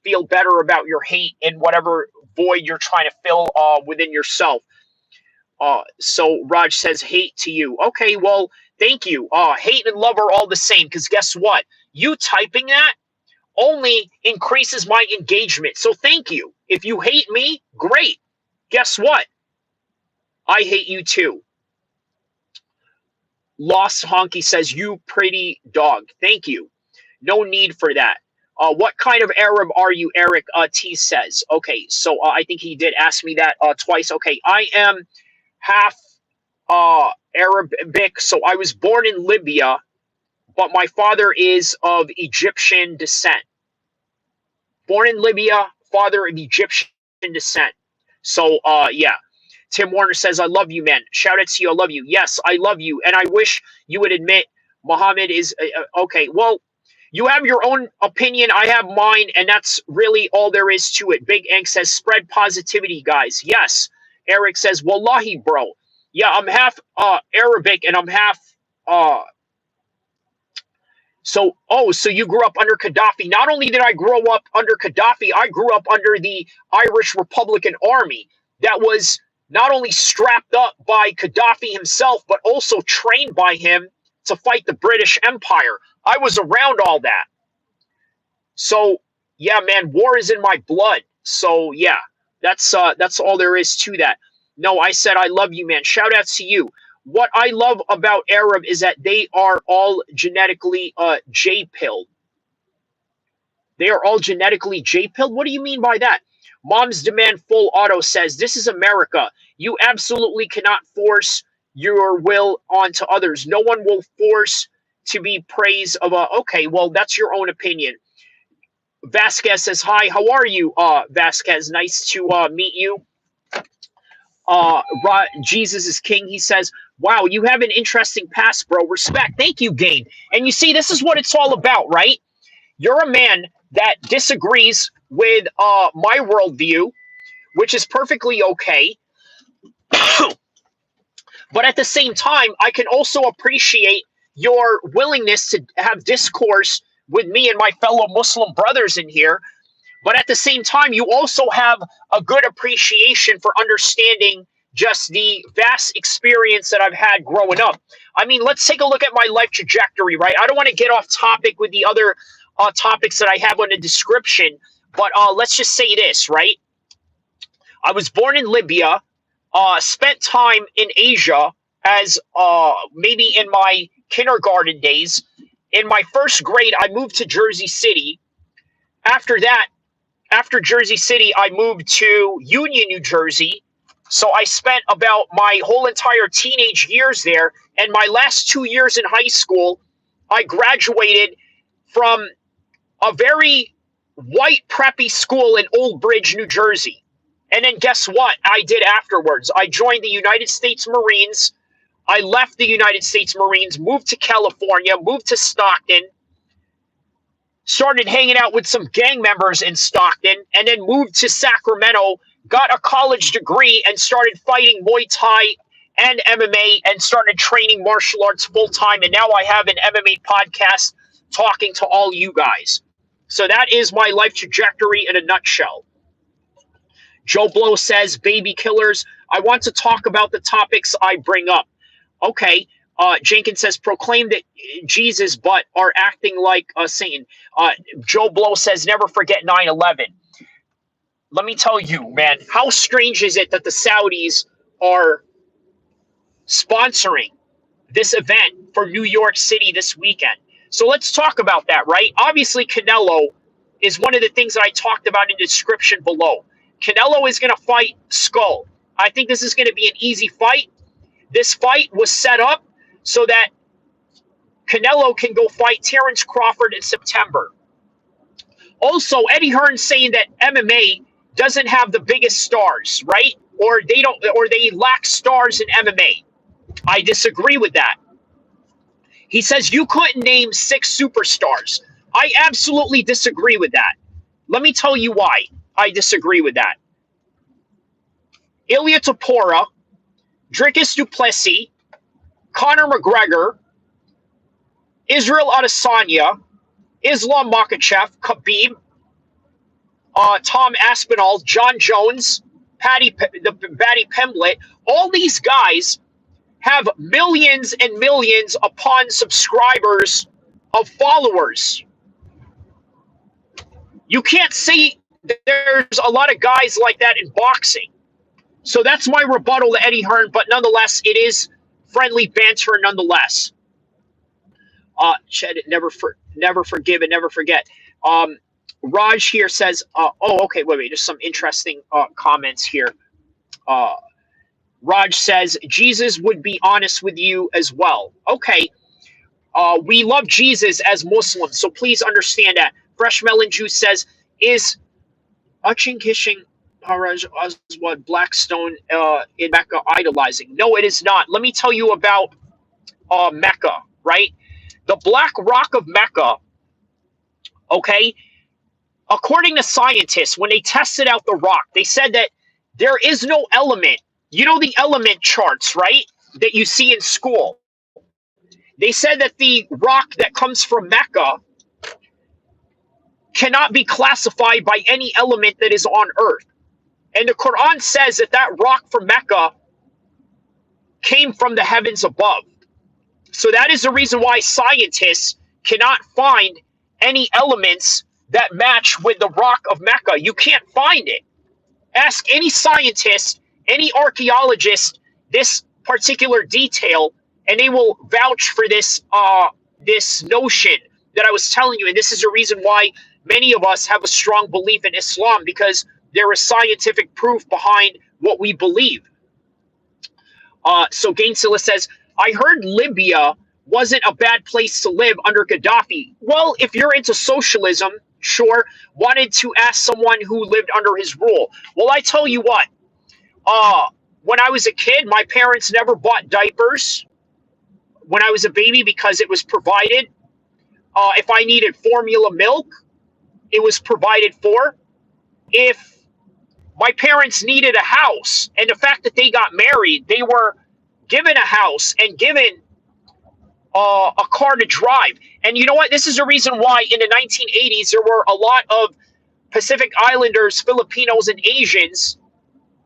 feel better about your hate and whatever void you're trying to fill within yourself. So Raj says hate to you. Okay, well, thank you. Hate and love are all the same, because guess what? You typing that only increases my engagement. So thank you. If you hate me, great. Guess what? I hate you too. Lost Honky says, you pretty dog. Thank you. No need for that. What kind of Arab are you, Eric T says? Okay, so I think he did ask me that twice. Okay, I am half Arabic, so I was born in Libya, but my father is of Egyptian descent. Born in Libya, father of Egyptian descent. So, yeah. Tim Warner says, I love you, man. Shout out to you, I love you. Yes, I love you, and I wish you would admit Muhammad is... okay, well, you have your own opinion, I have mine, and that's really all there is to it. Big Ink says, spread positivity, guys. Yes. Eric says, wallahi, bro. Yeah, I'm half Arabic, and I'm half... So you grew up under Gaddafi. Not only did I grow up under Gaddafi, I grew up under the Irish Republican Army that was not only strapped up by Gaddafi himself, but also trained by him to fight the British Empire. I was around all that. So, yeah, man, war is in my blood. So, yeah, that's all there is to that. No, I said I love you, man. Shout out to you. What I love about Arab is that they are all genetically J-pilled. They are all genetically J-pilled? What do you mean by that? Mom's Demand Full Auto says, this is America. You absolutely cannot force your will onto others. No one will force to be praised of a... Okay, well, that's your own opinion. Vasquez says, hi, how are you, Vasquez? Nice to meet you. Jesus is King. He says, wow, you have an interesting past, bro. Respect. Thank you, Gain. And you see, this is what it's all about, right? You're a man that disagrees with my worldview, which is perfectly okay. But at the same time, I can also appreciate your willingness to have discourse with me and my fellow Muslim brothers in here. But at the same time, you also have a good appreciation for understanding just the vast experience that I've had growing up. I mean, let's take a look at my life trajectory, right? I don't want to get off topic with the other topics that I have on the description, but let's just say this, right? I was born in Libya, spent time in Asia as maybe in my kindergarten days. In my first grade, I moved to Jersey City. After that, after Jersey City, I moved to Union, New Jersey. So I spent about my whole entire teenage years there. And my last 2 years in high school, I graduated from a very white preppy school in Old Bridge, New Jersey. And then guess what I did afterwards? I joined the United States Marines. I left the United States Marines, moved to California, moved to Stockton, started hanging out with some gang members in Stockton, and then moved to Sacramento, got a college degree, and started fighting Muay Thai and MMA, and started training martial arts full-time. And now I have an MMA podcast talking to all you guys. So that is my life trajectory in a nutshell. Joe Blow says, baby killers, I want to talk about the topics I bring up. Okay. Jenkins says, proclaim that Jesus, but are acting like Satan. Joe Blow says, never forget 9/11. Let me tell you, man, how strange is it that the Saudis are sponsoring this event for New York City this weekend? So let's talk about that, right? Obviously, Canelo is one of the things that I talked about in the description below. Canelo is going to fight Skull. I think this is going to be an easy fight. This fight was set up so that Canelo can go fight Terrence Crawford in September. Also, Eddie Hearn saying that MMA doesn't have the biggest stars, right? Or they lack stars in MMA. I disagree with that. He says you couldn't name 6 superstars. I absolutely disagree with that. Let me tell you why I disagree with that. Ilya Tapora, Dricus du Plessis, Conor McGregor, Israel Adesanya, Islam Makhachev, Khabib, Tom Aspinall, Jon Jones, Paddy Pimblett, all these guys have millions and millions upon subscribers of followers. You can't say there's a lot of guys like that in boxing. So that's my rebuttal to Eddie Hearn, but nonetheless, it is friendly banter nonetheless. Never forgive and never forget. Raj here says, okay, wait, there's some interesting comments here. Raj says, Jesus would be honest with you as well. Okay, we love Jesus as Muslims, so please understand that. Fresh Melon Juice says, is Uching Kishing Oswald Blackstone in Mecca idolizing? No, it is not. Let me tell you about Mecca, right? The Black Rock of Mecca, okay, according to scientists, when they tested out the rock, they said that there is no element. You know the element charts, right, that you see in school? They said that the rock that comes from Mecca cannot be classified by any element that is on Earth. And the Quran says that that rock from Mecca came from the heavens above. So that is the reason why scientists cannot find any elements that match with the rock of Mecca. You can't find it. Ask any scientist, any archaeologist, this particular detail, and they will vouch for this this notion that I was telling you. And this is the reason why many of us have a strong belief in Islam, because there is scientific proof behind what we believe. So Gainsilla says, I heard Libya wasn't a bad place to live under Gaddafi. Well, if you're into socialism, sure. Wanted to ask someone who lived under his rule. Well, I tell you what, When I was a kid, my parents never bought diapers when I was a baby because it was provided. If I needed formula milk, it was provided for. If my parents needed a house, and the fact that they got married, they were given a house and given a car to drive. And you know what? This is the reason why in the 1980s there were a lot of Pacific Islanders, Filipinos, and Asians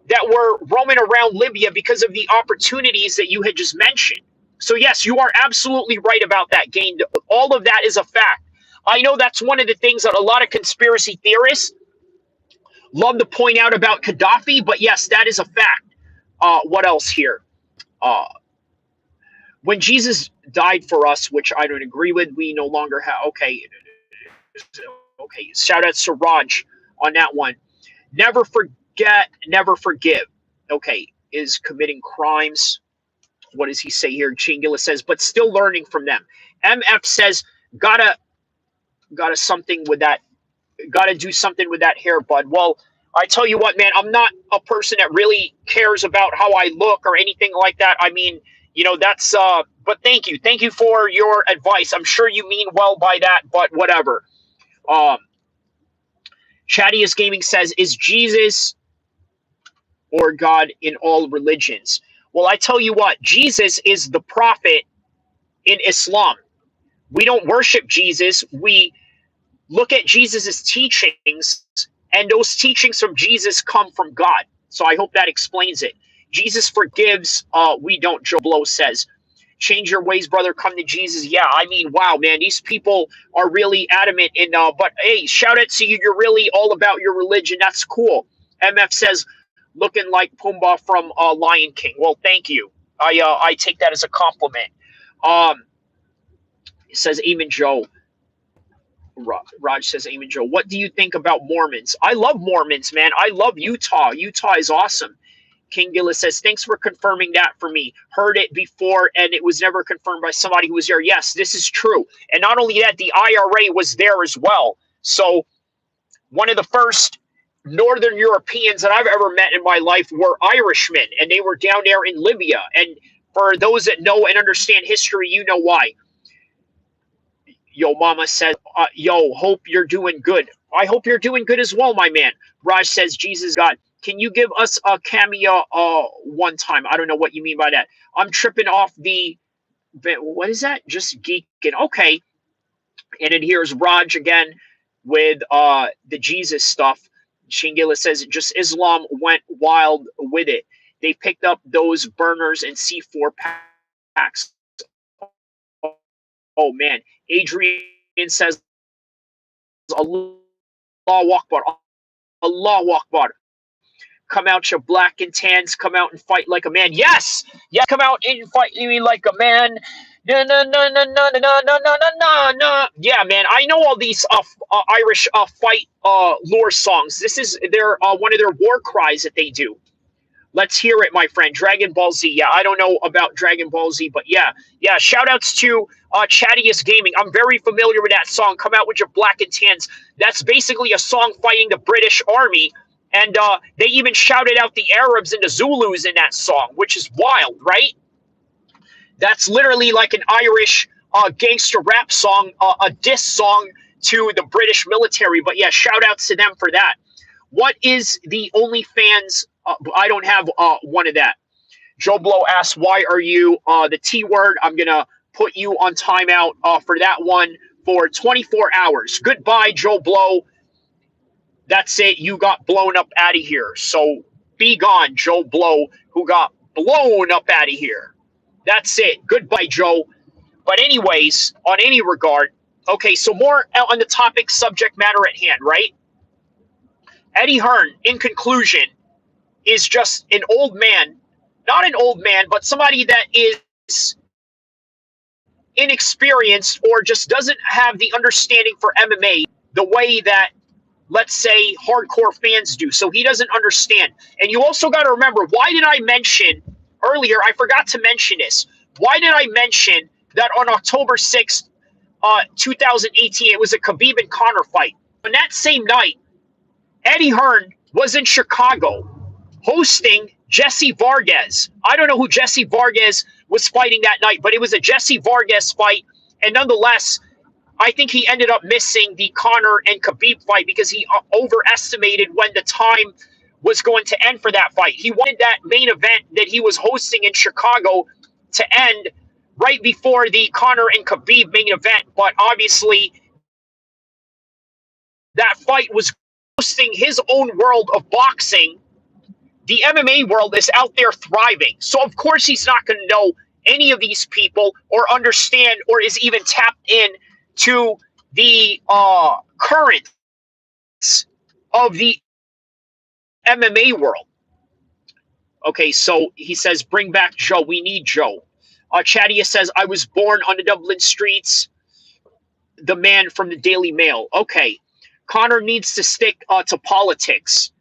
that were roaming around Libya because of the opportunities that you had just mentioned. So yes, you are absolutely right about that, Gain. All of that is a fact. I know that's one of the things that a lot of conspiracy theorists love to point out about Gaddafi, but yes, that is a fact. What else here? Uh, when Jesus died for us, which I don't agree with, we no longer have. Okay, okay. Shout out to Raj on that one. Never forget, never forgive. Okay, is committing crimes. What does he say here? Chingula says, but still learning from them. MF says, gotta something with that. Gotta do something with that hair, bud. Well, I tell you what, man, I'm not a person that really cares about how I look or anything like that. I mean, that's but thank you for your advice. I'm sure you mean well by that, but whatever. Chattiest Gaming says, is Jesus or God in all religions? Well, I tell you what, Jesus is the prophet in Islam. We don't worship Jesus. We look at Jesus's teachings, and those teachings from Jesus come from God. So I hope that explains it. Jesus forgives, we don't, Joe Blow says. Change your ways, brother, come to Jesus. Yeah, I mean, wow, man, these people are really adamant in, but hey, shout out to you. You're really all about your religion. That's cool. MF says, looking like Pumbaa from Lion King. Well, thank you. I take that as a compliment. It says, Amen, Joe. Raj says, Amen, Joe. What do you think about Mormons? I love Mormons, man. I love Utah. Utah is awesome. King Gillis says, thanks for confirming that for me. Heard it before, and it was never confirmed by somebody who was there. Yes, this is true. And not only that, the IRA was there as well. So one of the first Northern Europeans that I've ever met in my life were Irishmen, and they were down there in Libya. And for those that know and understand history, you know why. Yo, Mama says, yo, hope you're doing good. I hope you're doing good as well, my man. Raj says, Jesus God. Can you give us a cameo one time? I don't know what you mean by that. I'm tripping off the, what is that? Just geeking. Okay. And then here's Raj again with the Jesus stuff. Shingila says, just Islam went wild with it. They picked up those burners and C4 packs. Oh, man. Adrian says, Allah Akbar. Allah Akbar. Come out, your black and tans. Come out and fight like a man. Yes, yes. Come out and fight me like a man. No, no, no, no, no, no, no, no, no, no, no. Yeah, man. I know all these Irish fight lore songs. This is their one of their war cries that they do. Let's hear it, my friend. Dragon Ball Z. Yeah, I don't know about Dragon Ball Z, but yeah. Shout outs to Chattiest Gaming. I'm very familiar with that song. Come out with your black and tans. That's basically a song fighting the British Army. And they even shouted out the Arabs and the Zulus in that song, which is wild, right? That's literally like an Irish gangster rap song, a diss song to the British military. But yeah, shout outs to them for that. What is the OnlyFans? I don't have one of that. Joe Blow asks, why are you the T word? I'm going to put you on timeout for that one for 24 hours. Goodbye, Joe Blow. That's it. You got blown up out of here. So be gone, Joe Blow, who got blown up out of here. That's it. Goodbye, Joe. But anyways, on any regard, okay, so more on the topic, subject matter at hand, right? Eddie Hearn, in conclusion, is just an old man. Not an old man, but somebody that is inexperienced or just doesn't have the understanding for MMA the way that, let's say, hardcore fans do. So he doesn't understand. And you also got to remember, why did I mention earlier, I forgot to mention this. Why did I mention that on October 6th, 2018, it was a Khabib and Conor fight? On that same night, Eddie Hearn was in Chicago hosting Jesse Vargas. I don't know who Jesse Vargas was fighting that night, but it was a Jesse Vargas fight. And nonetheless, I think he ended up missing the Conor and Khabib fight because he overestimated when the time was going to end for that fight. He wanted that main event that he was hosting in Chicago to end right before the Conor and Khabib main event, but obviously that fight was hosting his own world of boxing. The MMA world is out there thriving. So, of course, he's not going to know any of these people or understand or is even tapped in to the currents of the MMA world. Okay, so he says, bring back Joe. We need Joe. Chadia says, I was born on the Dublin streets. The man from the Daily Mail. Okay. Conor needs to stick to politics.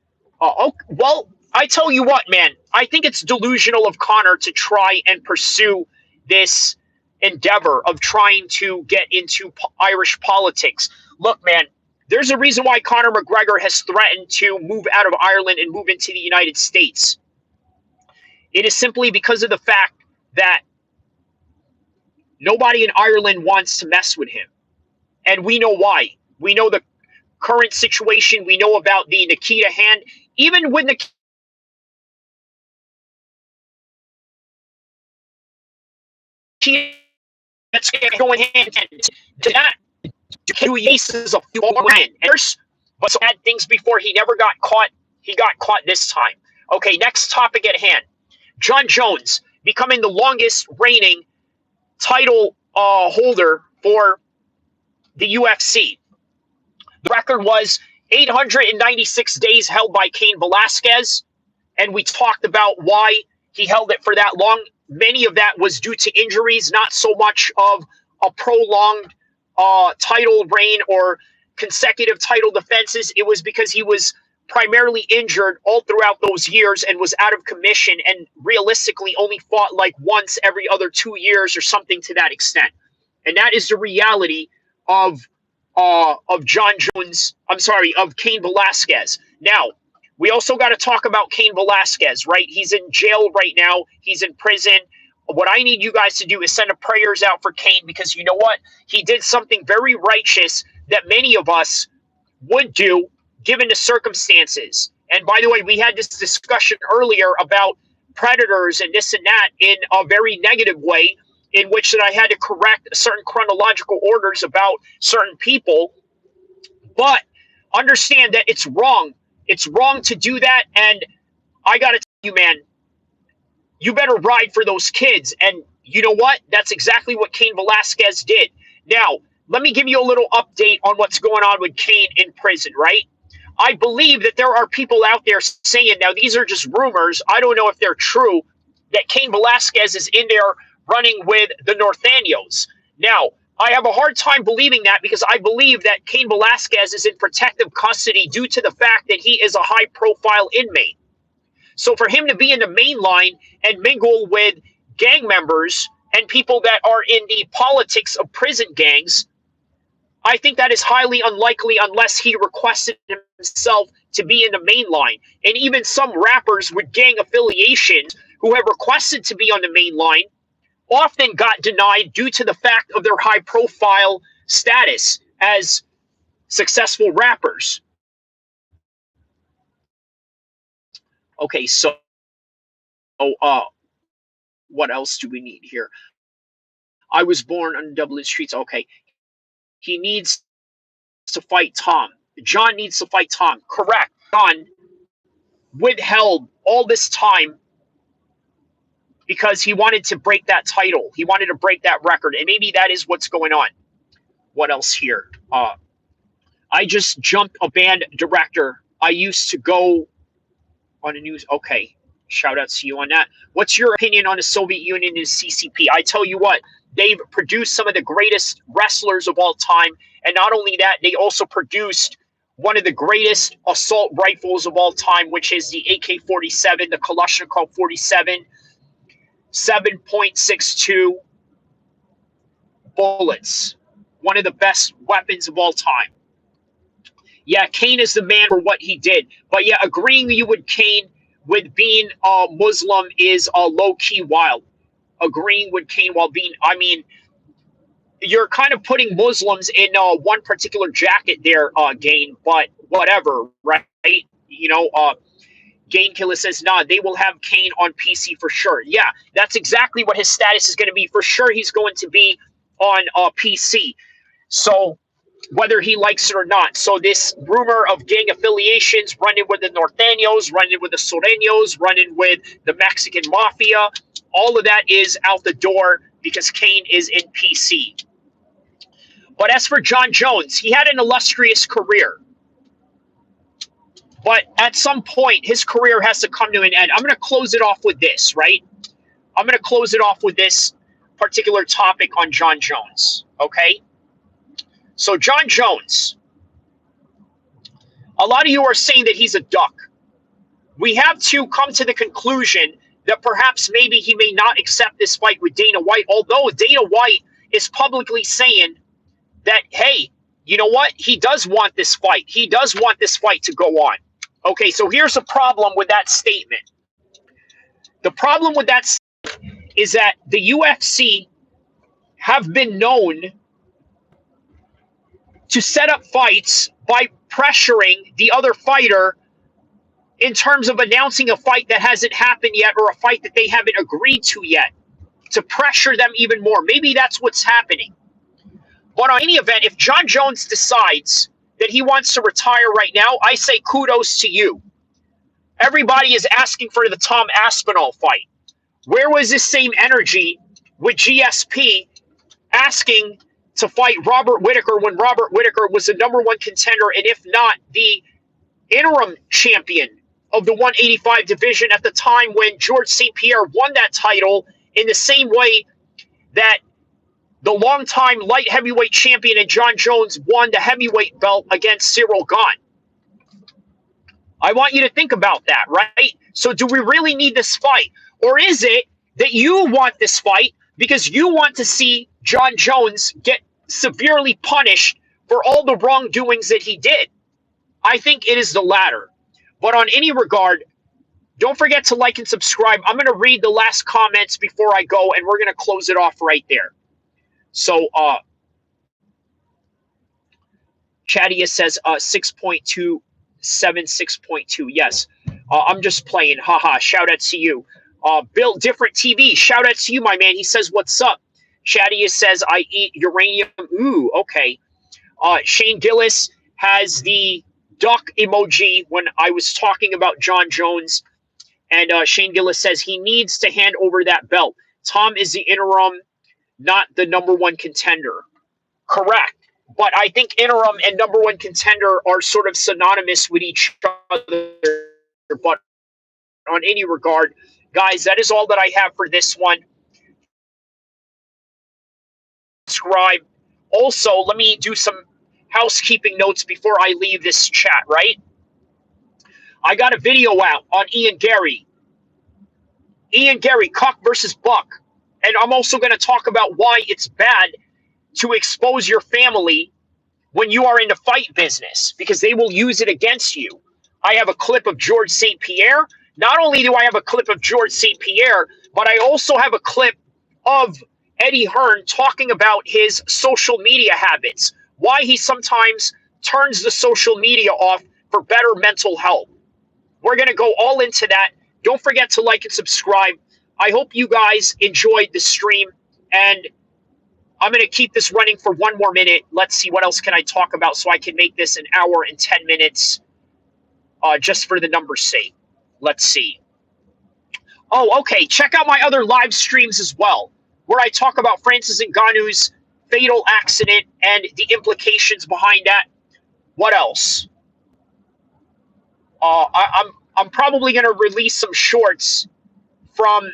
Well, I tell you what, man. I think it's delusional of Conor to try and pursue this endeavor of trying to get into Irish politics. Look, man, there's a reason why Conor McGregor has threatened to move out of Ireland and move into the United States. It is simply because of the fact that nobody in Ireland wants to mess with him. And we know why. We know the current situation. We know about the Nikita hand. Even with Nikita, that's going hand in hand. That is a foreign. But so had things before he never got caught. He got caught this time. Okay, next topic at hand. Jon Jones becoming the longest reigning title holder for the UFC. The record was 896 days held by Cain Velasquez, and we talked about why he held it for that long. Many of that was due to injuries, not so much of a prolonged title reign or consecutive title defenses. It was because he was primarily injured all throughout those years and was out of commission and realistically only fought like once every other 2 years or something to that extent. And that is the reality of Jon Jones, of Cain Velasquez. Now, we also got to talk about Cain Velasquez, right? He's in jail right now. He's in prison. What I need you guys to do is send a prayers out for Cain because you know what? He did something very righteous that many of us would do given the circumstances. And by the way, we had this discussion earlier about predators and this and that in a very negative way, in which that I had to correct certain chronological orders about certain people. But understand that it's wrong. It's wrong to do that. And I got to tell you, man, you better ride for those kids. And you know what? That's exactly what Cain Velasquez did. Now, let me give you a little update on what's going on with Cain in prison, right? I believe that there are people out there saying, now these are just rumors, I don't know if they're true, that Cain Velasquez is in there running with the Norteños. Now, I have a hard time believing that because I believe that Cain Velasquez is in protective custody due to the fact that he is a high-profile inmate. So for him to be in the main line and mingle with gang members and people that are in the politics of prison gangs, I think that is highly unlikely unless he requested himself to be in the main line. And even some rappers with gang affiliations who have requested to be on the main line often got denied due to the fact of their high-profile status as successful rappers. Okay, so what else do we need here? I was born on Dublin streets. Okay. He needs to fight Tom. Jon needs to fight Tom. Correct. Jon withheld all this time because he wanted to break that title. He wanted to break that record. And maybe that is what's going on. What else here? I just jumped a band director. I used to go on the news. Okay. Shout out to you on that. What's your opinion on the Soviet Union and CCP? I tell you what, they've produced some of the greatest wrestlers of all time. And not only that, they also produced one of the greatest assault rifles of all time, which is the AK-47, the Kalashnikov 47, 7.62 bullets. One of the best weapons of all time. Yeah, Cain is the man for what he did. But yeah, agreeing you with Cain with being a Muslim is low-key wild. Agreeing with Cain while being, I mean, you're kind of putting Muslims in one particular jacket there, Gain, but whatever, right? You know, Gain Killer says, nah, they will have Cain on PC for sure. Yeah, that's exactly what his status is going to be. For sure, he's going to be on PC. So whether he likes it or not. So this rumor of gang affiliations, running with the Norteños, running with the Sureños, running with the Mexican mafia, all of that is out the door because Cain is in PC. But as for Jon Jones, he had an illustrious career. But at some point, his career has to come to an end. I'm going to close it off with this, right? I'm going to close it off with this particular topic on Jon Jones, okay? So Jon Jones, a lot of you are saying that he's a duck. We have to come to the conclusion that perhaps maybe he may not accept this fight with Dana White, although Dana White is publicly saying that, hey, you know what? He does want this fight. He does want this fight to go on. Okay, so here's a problem with that statement. The problem with that is that the UFC have been known to set up fights by pressuring the other fighter in terms of announcing a fight that hasn't happened yet or a fight that they haven't agreed to yet, to pressure them even more. Maybe that's what's happening. But on any event, if Jon Jones decides that he wants to retire right now, I say kudos to you. Everybody is asking for the Tom Aspinall fight. Where was this same energy with GSP asking to fight Robert Whittaker when Robert Whittaker was the #1 contender, and if not, the interim champion of the 185 division at the time when George St. Pierre won that title in the same way that the longtime light heavyweight champion and Jon Jones won the heavyweight belt against Cyril Gane. I want you to think about that, right? So do we really need this fight? Or is it that you want this fight because you want to see Jon Jones get severely punished for all the wrongdoings that he did? I think it is the latter. But on any regard, don't forget to like and subscribe. I'm going to read the last comments before I go, and we're going to close it off right there. So, Chadia says 6.2, 6.2. Yes, I'm just playing. Haha, shout out to you. Bill Different TV, shout out to you, my man. He says, what's up? Chadia says, I eat uranium. Ooh, okay. Shane Gillis has the duck emoji when I was talking about Jon Jones. And Shane Gillis says he needs to hand over that belt. Tom is the interim, not the #1 contender. Correct. But I think interim and #1 contender are sort of synonymous with each other. But on any regard, guys, that is all that I have for this one. Subscribe. Also, let me do some housekeeping notes before I leave this chat, right? I got a video out on Ian Gary. Ian Gary, Cock versus Buck. And I'm also going to talk about why it's bad to expose your family when you are in the fight business, because they will use it against you. I have a clip of George St. Pierre. Not only do I have a clip of George St. Pierre, but I also have a clip of Eddie Hearn talking about his social media habits, why he sometimes turns the social media off for better mental health. We're going to go all into that. Don't forget to like and subscribe. I hope you guys enjoyed the stream, and I'm going to keep this running for one more minute. Let's see, what else can I talk about so I can make this an hour and 10 minutes just for the numbers' sake. Let's see. Oh, okay. Check out my other live streams as well, where I talk about Francis Ngannou's fatal accident and the implications behind that. What else? I'm probably going to release some shorts from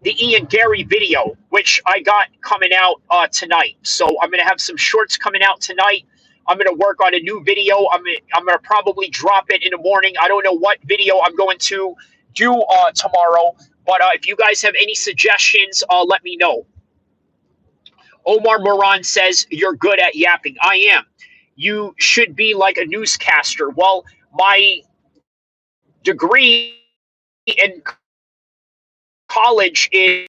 the Ian Gary video, which I got coming out tonight. So I'm going to have some shorts coming out tonight. I'm going to work on a new video. I'm going to probably drop it in the morning. I don't know what video I'm going to do tomorrow. But if you guys have any suggestions, let me know. Omar Moran says, you're good at yapping. I am. You should be like a newscaster. Well, my degree in college is